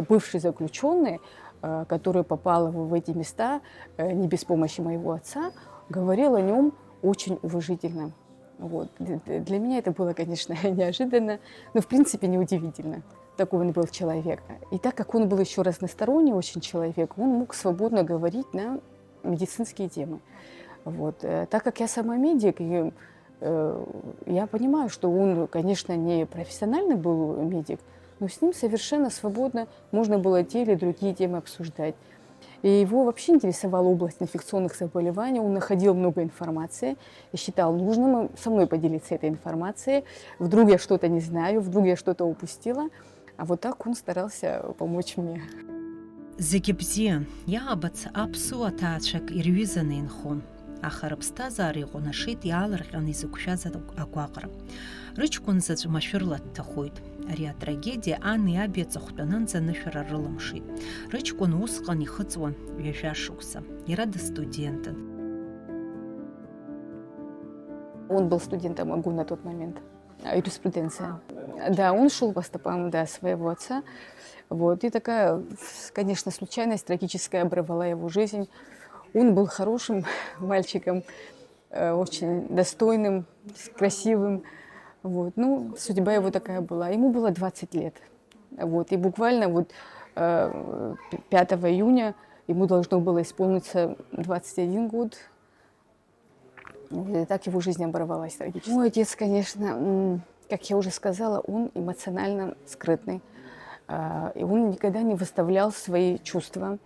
бывший заключенный, который попал в эти места не без помощи моего отца, говорил о нем очень уважительно. Вот. Для меня это было, конечно, неожиданно, но в принципе неудивительно. Такой он был человек. И так как он был еще разносторонний очень человек, он мог свободно говорить на медицинские темы. Вот. Так как я сама медик, и, я понимаю, что он, конечно, не профессиональный был медик, но с ним совершенно свободно можно было те или другие темы обсуждать. И его вообще интересовала область инфекционных заболеваний, он находил много информации и считал нужным со мной поделиться этой информацией. Вдруг я что-то не знаю, вдруг я что-то упустила, а вот так он старался помочь мне. Зегьы бзиан, иаабац аԥсуа ҭаацәак ирҩызаны инхон. аха рыԥсҭазаара иҟәнашеит иаалырҟьаны изықәшәаз агәаҟра. Рыҷкәын заҵә машәырла дҭахоит. Ари атрагедиа ани аби аҵыхәтәанынӡа анышәара рыламшеит. Рыҷкәын усҟан ихыҵуан ҩажәа шықәса. Иара дыстудентын. Он был студентом МГУ на тот момент, юриспруденция. Да, он шел по стопам, да, своего отца. Вот. И такая, конечно, случайность трагическая оборвала его жизнь. Он был хорошим мальчиком, очень достойным, красивым. Вот. Ну, судьба его такая была. Ему было 20 лет. Вот. И буквально вот 5 июня ему должно было исполниться 21 год. И так его жизнь оборвалась трагически. Мой отец, конечно, как я уже сказала, он эмоционально скрытный. И он никогда не выставлял свои чувства.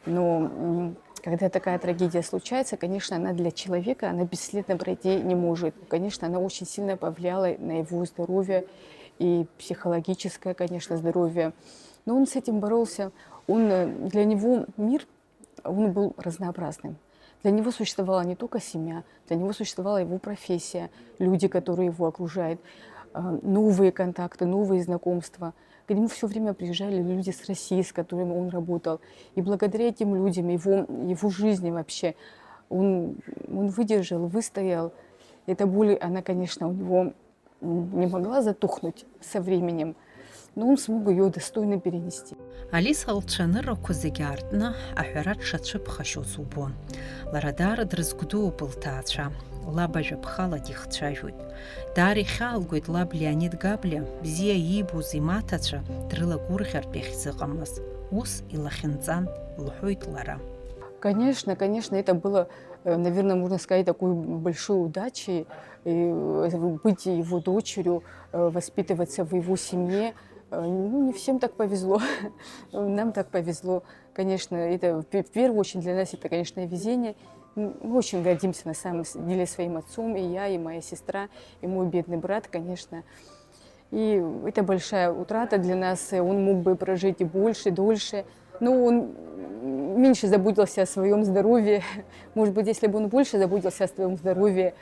Но когда такая трагедия случается, конечно, она для человека, она бесследно пройти не может. Конечно, она очень сильно повлияла на его здоровье и психологическое, конечно, здоровье. Но он с этим боролся. Для него мир, он был разнообразным. Для него существовала не только семья, для него существовала его профессия, люди, которые его окружают, новые контакты, новые знакомства. К нему все время приезжали люди с России, с которыми он работал. И благодаря этим людям, его жизни вообще, он выдержал, выстоял. Эта боль, она, конечно, у него не могла затухнуть со временем, но он смог ее достойно перенести. Алиса лҽанырақәа зегьы аартны аҳәара дшацәыԥхашьоз убон. Лара даара дрызгәдууп лҭаацәа, лаб ажәаԥхала дихцәажәоит. Даара ихьаалгоит лаб Леонид Габлиа бзиа иибоз имаҭацәа дрылагәырӷьартә иахьзыҟамлаз. Ус илахьынҵан, лҳәоит лара. Конечно, это было, наверное, можно сказать, такой большой удачей, быть его дочерью, воспитываться в его семье. Ну, не всем так повезло. Нам так повезло. Конечно, это в первую очередь для нас это, конечно, везение. Мы очень гордимся на самом деле своим отцом, и я, и моя сестра, и мой бедный брат, конечно. И это большая утрата для нас. Он мог бы прожить и больше, дольше. Но он меньше заботился о своем здоровье. Может быть, если бы он больше заботился о своем здоровье,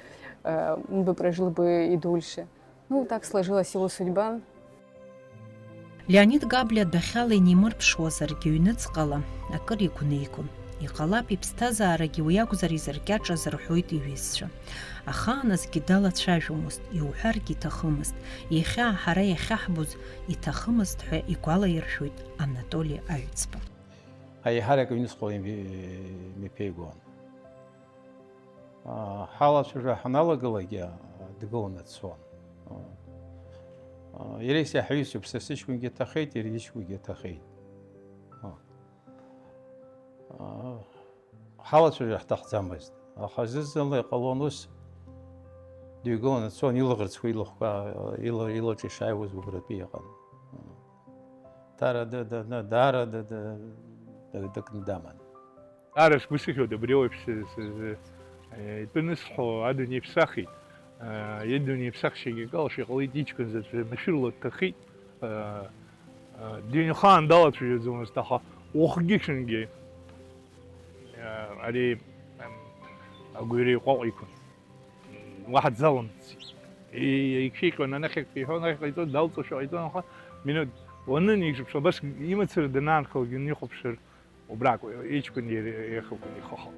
он бы прожил бы и дольше. Ну, так сложилась его судьба. Леонид Габлиа дахьала инимырԥшуазаргьы ҩныҵҟала акыр игәнеигон. Иҟалап иԥсҭазаарагьы уи акәзар изыркьаҿаз рҳәоит иҩызцәа. Ахааназгьы далацәажәомызт, иуҳәаргьы иҭахымызт. Иахьа ҳара иахьаҳбоз иҭахымызт ҳәа игәалаиршәоит Анатоли Аҩӡба. Аиҳарак аҩныҵҟала имиԥеигон. Ҳалацәажәа ҳаналагалагьы дгыланы дцон. Иара исаҳаҩызцәоуп, са сыҷкәынгьы иҭахеит, иара иҷкәынгьы иҭахеит. Ҳалацәажәа ҳҭахӡамызт. Аха зынӡала иҟалон ус дыҩгыланы дцон, илаӷырӡқәа илаҿ ишааиуаз убратәы иҟан. Даара дакны даман. Ара сгәысыхьуеит абри ауаҩ итәы нысҳәо адунеи ԥсахит. Идунеи ԥсахшьагьы акалашәа иҟалеит, иҷкәын заҵә машәырла дҭахеит. Дыҩнхаан далацәажәаӡомызт, аха уахгьы-ҽынгьы ари агәырҩа иҟәаҟәа иқәын. Уаҳа дзаламҵит. Икшәиҟьон, анахьактәи иҳәон, анахьҟаиҵон, далҵошәа ҟаиҵон, аха минуҭ уанынеиҿаԥшуа, абас имацара данаанхалгьы унихәаԥшыр, убрак иҷкәын иахылгон ихаха.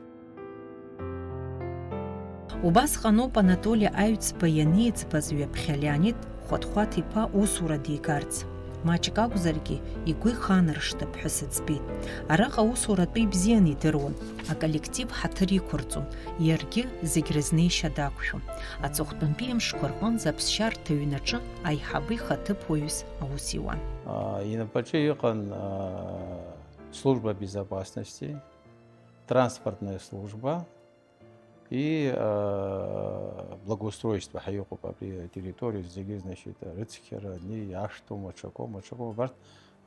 Убасҟаноуп Анатоли Аҩӡба ианиеӡбаз ҩаԥхьа Леонид Хәаҭхәаҭ-иԥа усура дигарц. Маҷк акәзаргьы игәы иханаршҭып ҳәа сыӡбеит. Араҟа аусуратәы ибзианы идыруан, аколлектив ҳаҭыр иқәырҵон, иаргьы зегь рызнеишьа дақәшәон. Аҵыхәтәантәи мшқәа рҟынӡа аԥсшьарҭа ҩнаҿы аиҳабы ихаҭыԥуаҩыс аус иуан. Инапаҿы иҟан служба безопасности, транспортная служба и благоустройство ҳаиҟоуп абри атерриториа зегьы, значит, рыцқьара, ашҭа, маҽакоу абарҭ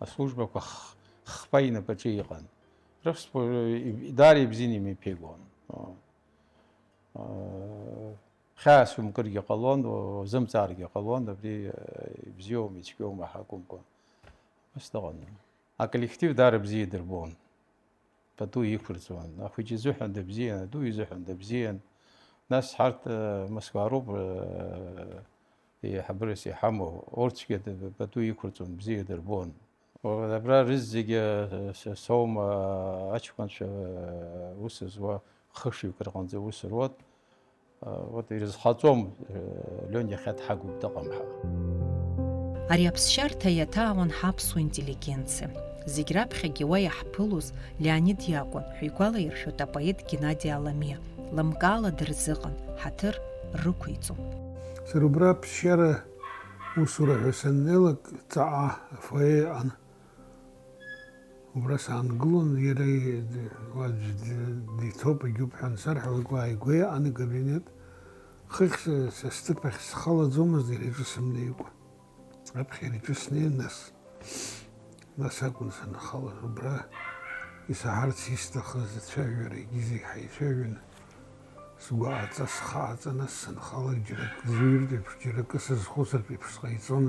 аслужбақәа хԥа инапаҿы иҟан. Даара ибзианы имиԥеигон. Хьаас умкыргьы ҟалон, узымҵааргьы ҟалон, абри ибзиоума ицәгьоума ҳакәымкәа. Ус дыҟан. Аколлектив даара бзиа идырбон. بتو يكرزون أخوي زحن دبزين دو يزحن دبزين ناس حرت مسكاروب يحبرس يحمو أورتش كده بتو يكرزون بزي دربون ودبرا رزق سوم أشكنش وسز وخشي كرقان زي وسروت وتيرز حاتوم لون يخد حقو بدقمها Ари аԥсшьарҭа иаҭаауан ҳаԥсуа интеллигенциа. Зегь раԥхьагьы уа иаҳԥылоз Леонид иакәын ҳәа игәалаиршәоит апоет Геннади Аламиа. Лымкаала дырзыҟан, ҳаҭыр рықәиҵон. Сара убра аԥсшьара усура ҳәа саннеилак ҵаҟа фоеҟан. Убра саангылон, иара диҭоуп егьуп ҳәа ансарҳәалак ааигәеиҟан икабинет. Хыхь са сҭыԥахь схалаӡомызт иара иҿы сымнеикәа. Раԥхьара иҿы снеин нас акәын санахалаз убра исаҳарц исҭахыз ацәажәара егьизегь ҳаицәажәан сгәааҵа схааҵа нас санхалак џьарак зҩыртә еиԥш џьаракы сызхәыцыртә еиԥш сҟаиҵон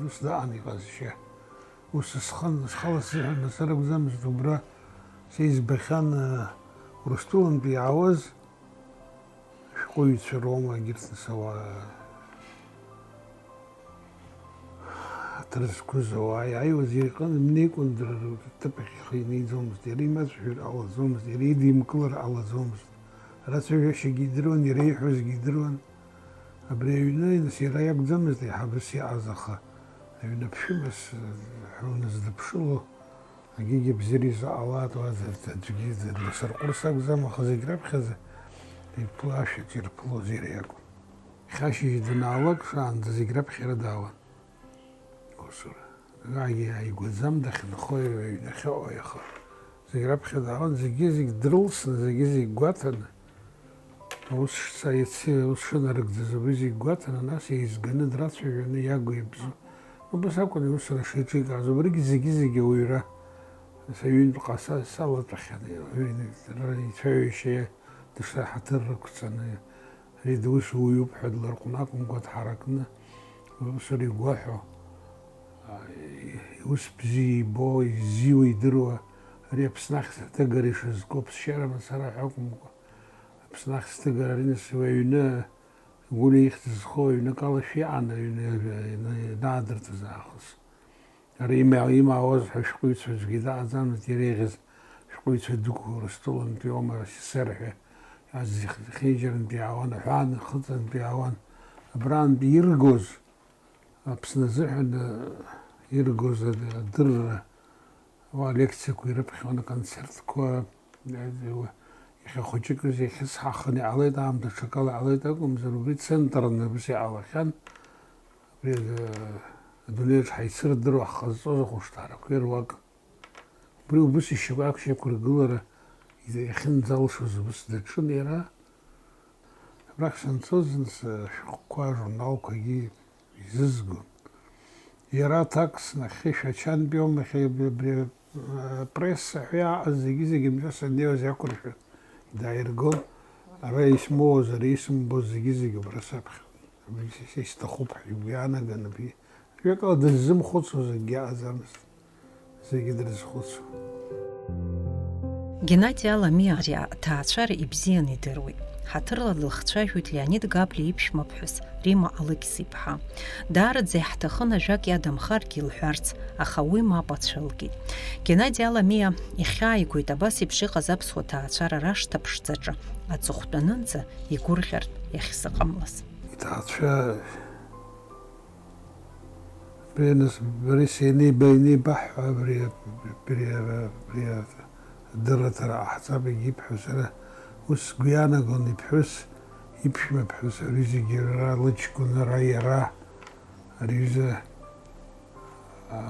ус даан иҟазшьа ус схала сыҳәан мацара акәӡамызт убра са избахьан Урыстәылантәи иаауаз ашәҟәыҩҩцәа роума егьырҭ нас ауаа Трызқәыз ауаа иааиуаз иҟны мнеикәын дара рҭыԥахь ихы инеиӡомызт, иара имацәажәар ҟалаӡомызт, иара идимкылар ҟалаӡомызт. Рацәажәашьагьы идыруан, иара ииҳәозгьы идыруан. Абри аҩны нас иара иакәӡамызт аиҳабыс иаҟаз, аха аҩны ԥшәымас ҳәуны здыԥшыло агьигьы бзиара изаҟалаатуа аӡәгьы дласырҟәырс акәӡам, аха зегь раԥхьаӡа ашәаҿ ирԥылоз иара иакәын. Ихашьыжь данаалак шаанӡа зегь раԥхьара даауан. Аигәаӡам дахьынхо аҩнахьаҟа иаха. Зегь раԥхьа даауан, зегьы дрылсны, зегьы гәаҭаны. Ус шынарыгӡаз абри зегь гәаҭаны, нас еизганы драцәажәаны иагу ибзу. Убас акәын иусура шиҿикааз, убригьы зегьы ауаҩра аҩынтәҟа салатәахьан, ицәаҩашьа ҳаҭыр рықәҵаны, ари ус уаҩуп ҳәа дларҟәны акәымкәа дҳаракны, усура игәаҳәо. Ус бзиа ибо, изиуа идыруа, ари Аԥснахь сҭыгара ишазку ԥсшьара мацара ҳәа акәымкәа. Аԥснахь сҭыгара ари нас аҩны гәыли ихьӡ зхо аҩныкала шәиҟан инаадыртыз аахыс. Ари имаауаз ҳәа шәҟәыҩҩцәа аӡәгьы дааӡамызт, иара иӷьаз шәҟәыҩҩцәа дук Урыстәылантәи аума СССР ҳәа зехьиџьарантәи иаауан, аҳәаан хыҵантәи иаауан. Абраантәи иргоз Аԥсны азыҳәан иргоз адырра лекциақәа ирыԥхьон, аконцертқәа иахьа хәыҷыказ иахьысҳахын иҟалеит, аамҭа ҽакала иҟалеит акәымзар, убри центрны абас иҟалахьан. Абри адунеиаҿ ҳаицырдыруа ҳҟазҵоз ахәышҭаарақәа ируак. Убри убас ишьақәыргылара иахьынӡалшоз убас даҿын иара. Абрахь санцоз ашәҟәқәа, ажурналқәагьы изызгон. Иара аҭакс нахьхьи шәачантәи аума абри апресса ҳәа иааҟаз зегьы мҩа саннеиуаз иақәыршәан дааиргон. Ара исмоуаз, ара исымбоз зегьы убра саԥхьа. Исҭахуп ҳәа игәы иаанаган абри. Ажәакала дыззымхәыцуаз акгьы ыҟаӡамызт. Зегьы дрызхәыцуан. Геннади Аламиа ари аҭаацәара ибзианы идыруеит. Ҳаҭырла длыхцәажәоит Леонид Габлиа иԥшәмаԥҳәыс Рима Алықьс-иԥҳа. Даараӡа иаҳҭахын ажәак иадамхаргьы илҳәарц, аха уи мап ацәылкит. Геннади Аламиа ихьааигоит абас еиԥш иҟаз аԥсуа ҭаацәара рашҭа ԥшӡаҿы аҵыхәтәанынӡа игәырӷьартә иахьзыҟамлаз. Иҭаацәа инеибаҳҳәа абри адырраҭара ҟаҳҵап егьиԥҳәыс ара ус сгәы иаанагон иԥҳәыс, иԥшәмаԥҳәыс ари зегьы ара лыҷкәын, ара иара, ариҩыза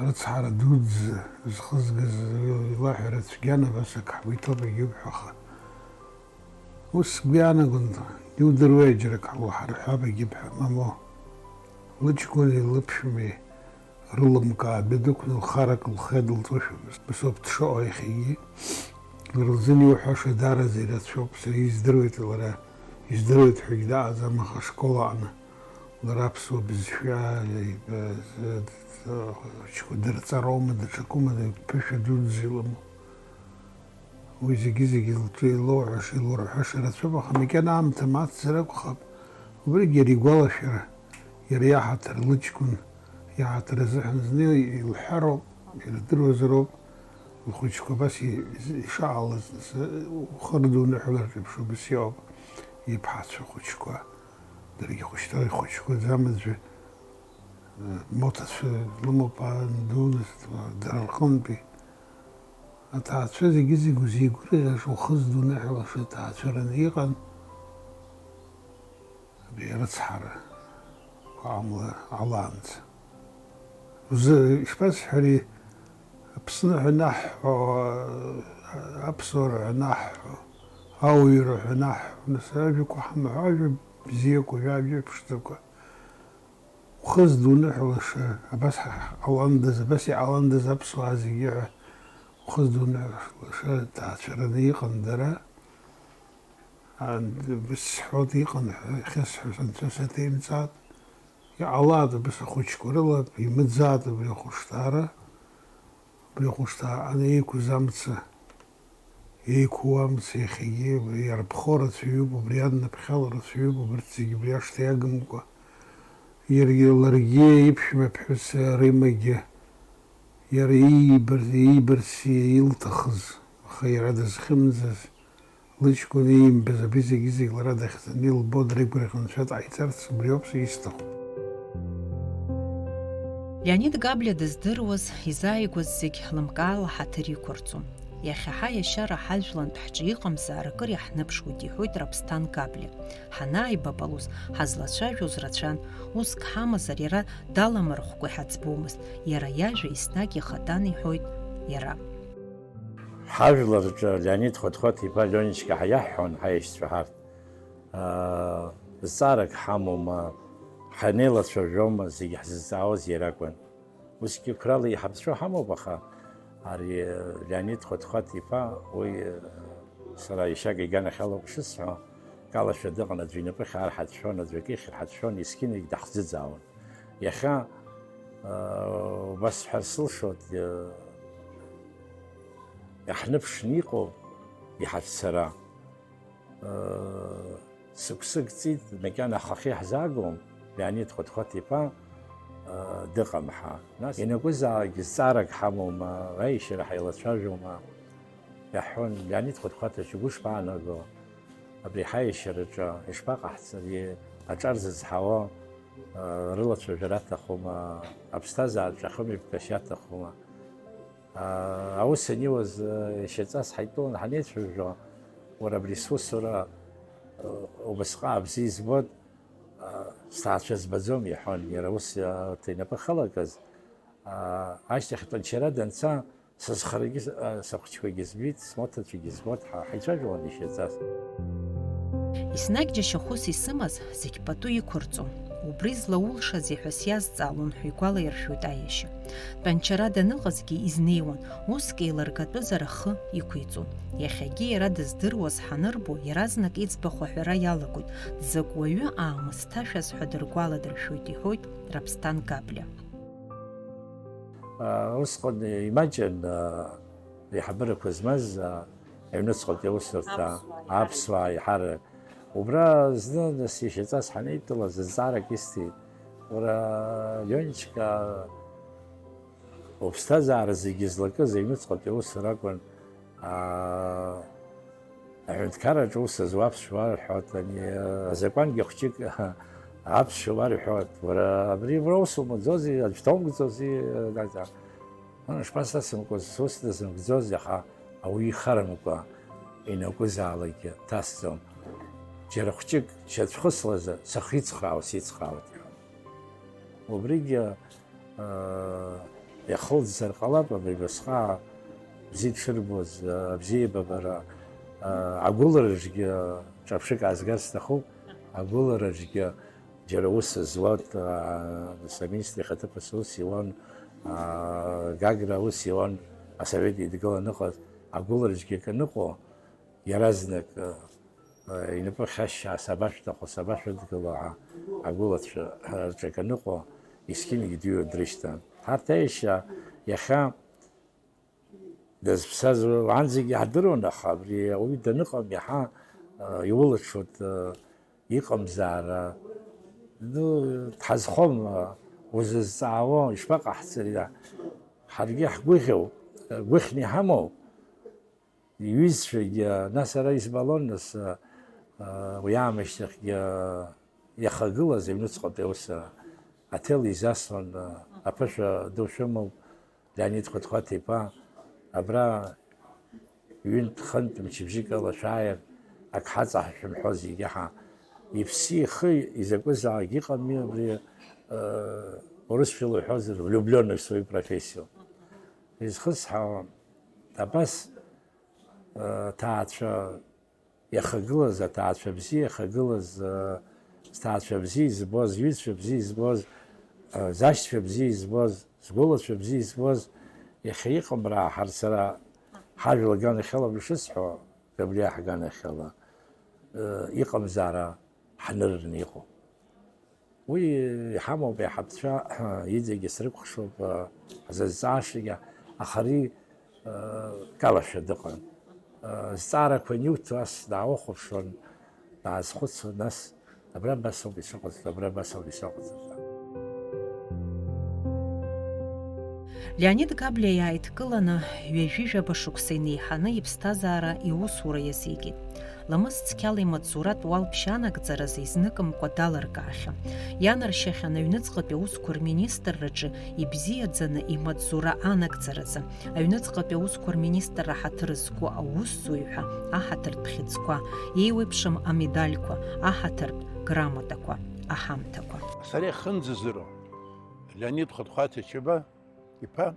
рыцҳара дуӡӡа зхызгаз илаҳәара цәгьан абас ак ҳгәиҭоуп егьиуԥҳәаха. Ус сгәы иаанагон иудыруеи џьарак ҳарҳәап егьиԥҳәа, мамоу. Лыҷкәыни лыԥшәмеи рылымкаа дәықәны лхарак лхы дылҵошәамызт. Басоуп дшаҟоу иахьагьы. Рылзыниуҳәаша даараӡа ирацәоуп, сара издыруеит ҳәагьы дааӡам, аха школаҟны лара аԥсуа бызшәа дырҵароума, даҽакума, ԥышәа дуӡӡа илымоу. уи зегьы лҿы илоуҳәаша илурҳәаша рацәоуп, аха макьана аамҭа мацзар акәхап. Убригьы иара игәалашәара, иара иаҳаҭыр лыҷкәын иаҳаҭыр азыҳәан зны илҳәароуп, ирдыруазароуп, лхәыҷқәа абас ишаалаз ухы рыдуныҳәалартә еиԥш убас иоуп иԥҳацәа хәыҷқәа, даргьы хәышьҭала ихәыҷқәаӡам аӡәы моҭацәа лымоуп дууназ дара рҟынтәи. Аҭаацәа зегьы узигәырӷьаша, ухы здуныҳәалаша ҭаацәараны иҟан. Абри арыцҳара амла алаанӡа. Ишԥасҳәари, Аԥсны ҳәа наҳҳәо, аԥсуара ҳәа наҳҳәо, ауаҩра ҳәа наҳҳәо, нас ажәақәа ҳамаҳәо, ажәа бзиақәа, ажәа ԥшӡақәа. Ухы здуныҳәалаша, абас ҟаландаз, абас иҟаландаз аԥсуаа зегьы ҳәа ухы здуныҳәалаша ҭаацәараны иҟан дара. Бысҳәот иҟан ҳәа ихьысҳәоз анцәа саҭеимҵааит. Иҟалааит абас ахәыҷқәа рыла, имыӡааит абри ахәышҭаара. Абри ахәышҭаара еиқәыз амца, еиқәу амца иахьагьы иарԥхо рацәаҩуп, убри аднапхьала рацәаҩуп, убарҭ зегьы убри ашҭа иагымкәа. Иаргьы ларгьы иԥшәма ԥҳәыс Римагьы иара иибарц илҭахыз, аха иара дызхьымӡаз, лыҷкәын иимбаз абри зегьы лара дахьӡаны илбо дреигәырӷьон анцәа дҟаиҵарц, убри ауп исҭаху. Леонид Габлиа дыздыруаз, изааигәаз зегь ҳлымкаала ҳаҭыр иқәырҵон. Иахьа ҳаиашьара ҳажәлантә ҳҿы иҟамзаар акыр иаҳныԥшуеит, иҳәоит Раԥсҭан Габлиа. Ҳанааибабалоз ҳазлацәажәоз рацәан, уск ҳамазар иара даламырхәкәа иҳаӡбомызт. Иара иажәа еснагь ихатан, иҳәоит иара. Ҳажәларҿы Леонид Хәыҭхәыҭ-иԥа Лионичка ҳаиаҳҳәон ҳаишьцәа ҳарҭ. Зҵаарак ҳамоума, ҳанеилацәажәома, зегьы ҳзызҵаауаз иара акәын. Усгьы қәрала иҳаԥҵәо ҳамоуп, аха ари Леонид Хәыҭхәыҭ-иԥа уи сара ишьак иганахьалоуп шысҳәо, калашәа дыҟан, аӡәы инапы хьаарҳацәшәон, аӡәы акы ихьырҳацәшәон, есқьынагь даҳзыӡаауан. Иахьа убас сҳәар сылшоит, иаҳныԥшны иҟоу иҳацәцара. Сықәсык ҵит, макьана ҳахьы иаҳзаагом, Леонид Хәыҭхәыҭ-иԥа дыҟам ҳәа. Нас ианакәызаалакгьы зҵаарак ҳамоума, аишьара ҳаилацәажәома, иаҳҳәон Леонид Хәыҭхәыҭ игәы шԥаанаго, абри ҳаишьараҿы ишԥаҟаҳҵари, аҿар зыцҳауа рылацәажәара аҭахума, аԥсҭазаараҿы ахымҩаԥгашьа аҭахума. Аус аниуаз шьаҵас ҳаитәын, ҳанеицәажәо, уара абри сусура убасҟак бзиа избоит, сҭаацәа збаӡом иҳәон, иара ус инапы халакыз. Ашьҭахьтә анчара данца, сызхарагьы сахәыҷқәагьы збит, смоҭацәагьы збоит, ҳаицәажәон ишьаҵас. Еснагь џьашьахәыс исымаз зегь пату иқәырҵон. Убри злаулшаз иҳәа сиазҵаалон ҳәа игәалаиршәоит аиашьа. Тәанчара даныҟазгьы изнеиуан, уск еилыргатәызар ахы иқәиҵон. Иахьагьы иара дыздыруаз ҳанырбо, иаразнак иӡбахә аҳәара иалагоит, дзакә уаҩы аамысҭашәаз ҳәа дыргәаладыршәоит, иҳәоит Раԥсҭан Габлиа. Усҟан имаҷын еиҳабырақәа змаз аҩныҵҟатәи аусурҭа аԥсуаа иҳарак. Убра зны нас ишьаҵас ҳанеидтәалаз зҵаарак исҭеит. Уара Лионичка уԥсҭазаара зегьы злакыз аҩныҵҟатәи аусура акәын. Аҳәынҭқарраҿы ус зуа аԥсшәа рҳәоит, азакәангьы хәҷык аԥсшәа рҳәоит. Уара абри ус умаӡози, аӡә ҭоумгӡози, шԥасасымкуаз, сус дазымгӡози, аха ауаҩы ихарамкәа инакәызаалакгьы ҭасҵом. Џьара хәҷык шьацәхыслазы сахицхраауа сицхраауеит иҳәон. Убригьы иахылҵзар ҟалап, абри убасҟак бзиа дшырбоз, абзиабабара, агәылараҿгьы ҿаԥшык аазгар сҭахуп, агәылараҿгьы џьара ус зуат, аминистр ихаҭыԥас ус иуан, Гагра ус иуан, асовет идгылан ыҟаз, агәылараҿгьы ак аныҟоу, иаразнак инапы хьашьаа сабашәҭаху, сабашәыдгыло ҳәа агәылацәа рҿы ак аныҟоу, есқьынагьы дыҩуа дрышьҭан. Ҳарҭ аишьа иахьа дазԥсаз лан зегьы иаҳдыруан, аха абри ауаҩы даныҟам иаҳа иулаҽуеит иҟамзаара. Дҳазхом, узызҵаауа ишԥаҟаҳҵари, ҳаргьы ҳгәыӷьоу, гәыхьны иҳамоу, иҩызцәагьы, нас ара избалон, нас уи аамышьҭахьгьы иахагылаз аҩнуҵҟатәи ус аҭел изасуан, аԥышәа ду шәымоуп, Леонид Хәыҭхәаҭ-иԥа, абра ҩынтә-хынтә мчыбжьык ала шәааир, ак ҳаҵаҳ шәымҳәоз егьаҳа. Иԥси ихы изакәызаалак иҟами, абри урысшәала иҳәозар, влюбленный в свою профессию. Изхысҳауа, абас ҭаацәа иахагылаз, аҭаацәа бзиа иахагылаз, сҭаацәа бзиа избоз, иҩызцәа бзиа избоз, зашьцәа бзиа избоз, сгәылацәа бзиа избоз, иахьа иҟам рааҳар сара ҳажәла аганахьала шысҳәо, Габриа ҳаганахьала, иҟамзаара ҳныррны иҟоу. Уи иҳамоуп аиҳабцәа, иҵегьы срыкәхшоуп, ҳзазҵаашагьы, аха ари калашәа дыҟан. Зҵаарақәа аниуҭо ас даауахәаԥшуан, даазхәыцуан, нас абра абас ауп ишыҟаз, абра абас ауп ишыҟаз. Леонид Габлиа иааидкыланы ҩажәижәаба шықәса инеиҳаны иԥсҭазаара иусура иазикит. Ламыс цқьала имаҵзуратә уалԥшьанагӡаразы изныкымкәа далыркаахьан. Ианаршьахьан аҩныҵҟатәи аусқәа рминистрраҿы ибзиаӡаны имаҵзура анагӡаразы, аҩныҵҟатәи аусқәа рминистрра ҳаҭыр зқәу аусзуҩ-ҳәа аҳаҭыртә хьыӡқәа, еиуеиԥшым амедальқәа, аҳаҭыртә грамотақәа, аҳамҭақәа. Сара ихынӡазыро Леонид Хәыҭхәаҭ-иԥа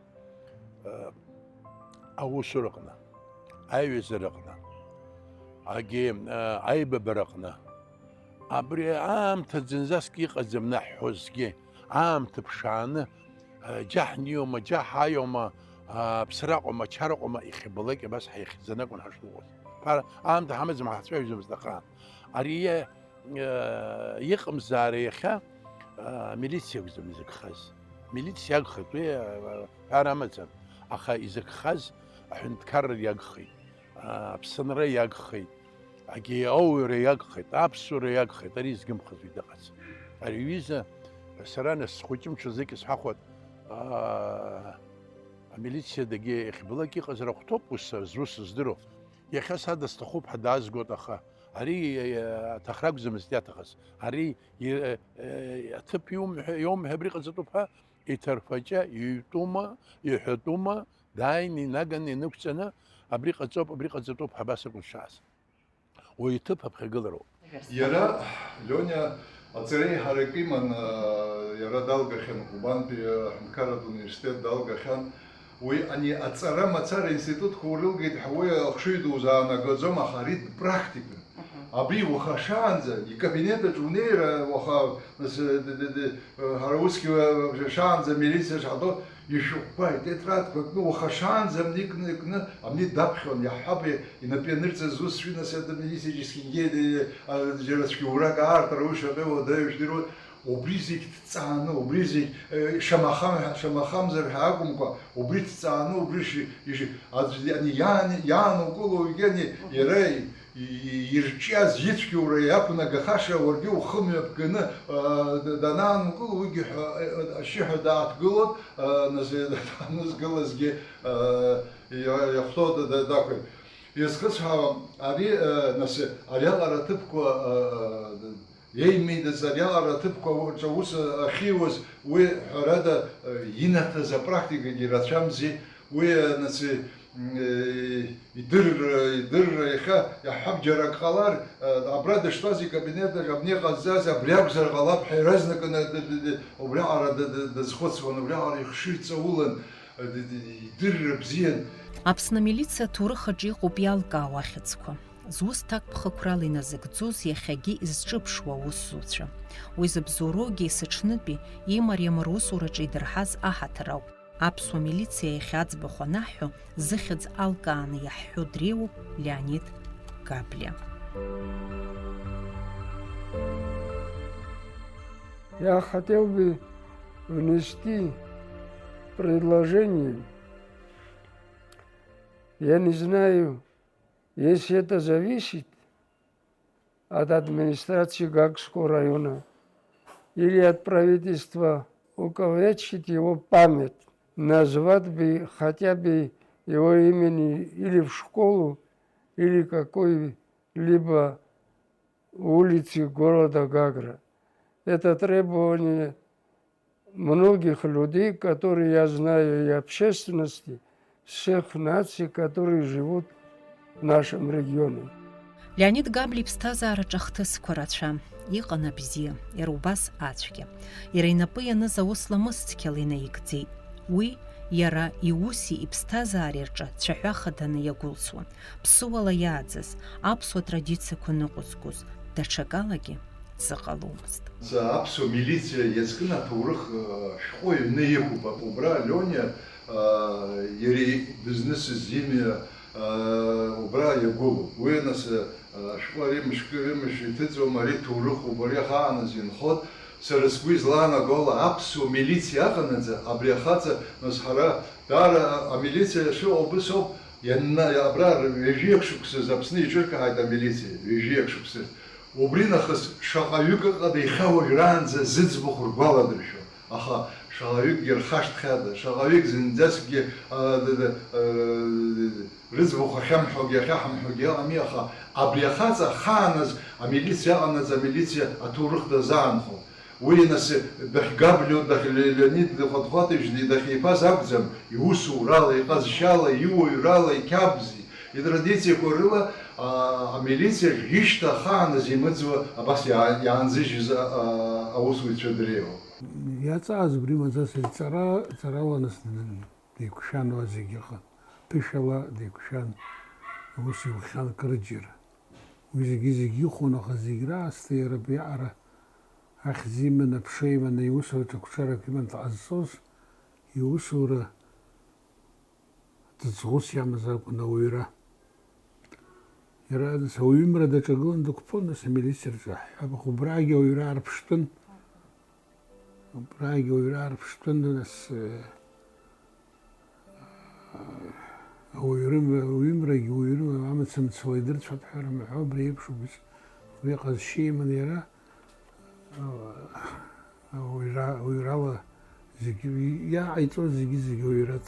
аусураҟны, аиҩызараҟны, аибабараҟны, абри аамҭа ӡынӡаск иҟаӡам наҳҳәозгьы, аамҭа ԥшааны, џьаҳниома, џьаҳааиома, ԥсраҟома, чараҟома, ихьыбалак абас ҳаихьӡаны акәын ҳашыҟоз. Аамҭа ҳамаӡам, ҳацәажәомызт, аха ари иҟамзаара иахьа милициа акәӡам изыгхаз. Милициа иагхеит, уи ҳәара амаӡам, аха изыгхаз аҳәынҭқарра иагхеит, аԥсынра иагхеит, агеоура иагхеит, аԥсуара иагхеит, ари изгымхаз уи дыҟац. Ари аҩыза сара нас схәыҷымҽ зегьы сҳәахуан, амилициадагьы иахьбалак иҟазар ахәҭоуп зус здыруа. Иахьа сада сҭахуп ҳәа даазгоит, аха ари аҭахра акәӡамызт иаҭахыз. Ари аҭыԥ иоумҳәа абри ҟаҵатәуп ҳәа иҭарфаҷа, иҩтәума, иҳәатәума, дааины инаганы инықәҵаны, абри ҟаҵоуп, абри ҟаҵатәуп ҳәа абас акәын шааз. Уи иҭыԥ аԥхьагылароуп. Иара Лиониа аҵареиҳарак иман, иара далгахьан Кубантәи аҳәынҭқарратә университет далгахьан. Уи ани аҵара мацара институтқәа урылгеит ҳәа уи ахшыҩ ду узаанагаӡом, аха ари практикан. Абри уаха шаанӡа икабинетаҿ унеир, уаха ҳара усгьы шаанӡа милициаҿ ҳаҭо ишәҟәқәа, итетрадқәа кны, уаха шаанӡа амни кны, амни даԥхьон, иаҳҳәап инапы ианырҵаз усшәы, нас милициаҿ џьара цәгьоурак аартра уи шаҟа уадаҩ жәдыруа. Убри зегь дҵааны, убри зегь шамахамзар ҳәа акәымкәа, убри дҵааны, убри иаанукылоугьы иара ирҿиаз ицәгьоура иақәнагахаша, уаргьы ухымҩа ԥганы данаанукыло, уигьы ашьшьыҳәа дааҭгылот, данызгылазгьы иахәҭоу дақәит. Изхысҳәаауа, ариаҟара ҭыԥқәа еимидаз, ариаҟара ҭыԥқәа ус ахьиуаз, уи ҳәарада инаҭаз апрактикагьы рацәамзи, уи идырра иахьа иаҳҳәап џьарак ҟалар, абра дыштәаз икабинетаҿ абни ҟазҵаз абри акәзар ҟалап ҳәа иразнакны убриаҟара дазхәыцуан, убриаҟара ихшыҩ ҵаулан, идырра бзиан. Аԥсны амилициа аҭоурых аҿы иҟоуп иалкаауа ахьыӡқәа. Зус ҭакԥхықәрала иназыгӡоз иахьагьы изҿыԥшуа аусзуцәа. Уи зыбзоуроугьы есыҽнытәи имариамыр усураҿы идырҳаз аҳаҭыр ауп. Аԥсуа милициа иахьа аӡбахә анаҳҳәо, зыхьӡ алкааны иаҳҳәо дреиуоуп Леонид Габлиа. Я хотел бы внести предложение Я не знаю, если это зависит от администрации Гагского района или от правительства, увековечить его память, назвать бы хотя бы его имени или в школу, или какой-либо улице города Гагра. Это требование многих людей, которые я знаю, и общественности, всех наций, которые живут в нашем регионе. Леонид Габли ԥсҭазаараҿ ахҭысқәа рацәа, иҟан абзиа, иара убас ацәгьа. Иара инапы ианыз аус ламысцқьала инаигӡеит. Уи иара иуси иԥсҭазаареи рҿы цәаҳәахаданы иагәылсуан. Ԥсуала иааӡаз, аԥсуа традициақәа ныҟәызгоз, даҽакалагьы дзыҟаломызт. Аԥсуа милициа иазкын аҭоурых шәҟәы аҩны иқәуп. Убра Лиониа иара дызнысыз имя убра иагәылоуп. Уи нас ашәҟәы ари мышкы-рымыш иҭыҵуам, ари ҭоурыхуп, ари ахааназ инхот. Сара сгәы излаанаго ала аԥсуа милициа аҟанаҵы абри ахаҵа нас ҳара даара амилициа шыҟоу убыс ауп. Абра ҩажәиак шықәсыз Аԥсны иҿыркааит амилициа, ҩажәиак шықәсыз. Убри нахыс шаҟаҩык ыҟада ихьауажәраанӡа зыӡбахә ргәаладыршәо. Аха шаҟаҩыкгьы рхашҭхьада, шаҟаҩык зынӡаскгьы рыӡбахә ахьамҳәогьы ахьаҳамҳәогьы ыҟами, аха абри ахаҵа ахааназ амилициа аҟанаҵ амилициа аҭоурых дазаанхо. Уи нас дахьгаблиу, Леонид Хәаҭхәаҭыжәни дахьиԥаз акәӡам, иусурала, иҟазшьала, иуаҩрала, иқьабзи, итрадициақәа рыла амилициа ишьҭа ахааназ имыӡуа абас иаанзыжьыз аусуҩцәа дреиуоуп. Иаҵааз убри маӡас ҵараланы деиқәшәануа зегьы ыҟан. Ԥышәала деиқәшәан, ус иухьан акырџьара. Уи зегьы ихәон, аха зегь раасҭа иара биаара ахьӡ иманы, аԥша иманы, иусура ҿырқәҿарак иманы дҟазҵоз, иусура ҵаҵӷәыс иамаз акәын ауаҩра. Иара ауаҩымра даҿагылан дықәԥон, нас амилициа рҿаҳҳәап. Аха убрагьы ауаҩра аарԥштәын. Убрагьы ауаҩра аарԥштәын, нас ауаҩымрагьы амыца-мцауа идырцәап ҳәа рымҳәо, абри еиԥш уи ҟазшьа иманы иара ауаҩрала зегьы иааҟаиҵоз зегьы ауаҩрат.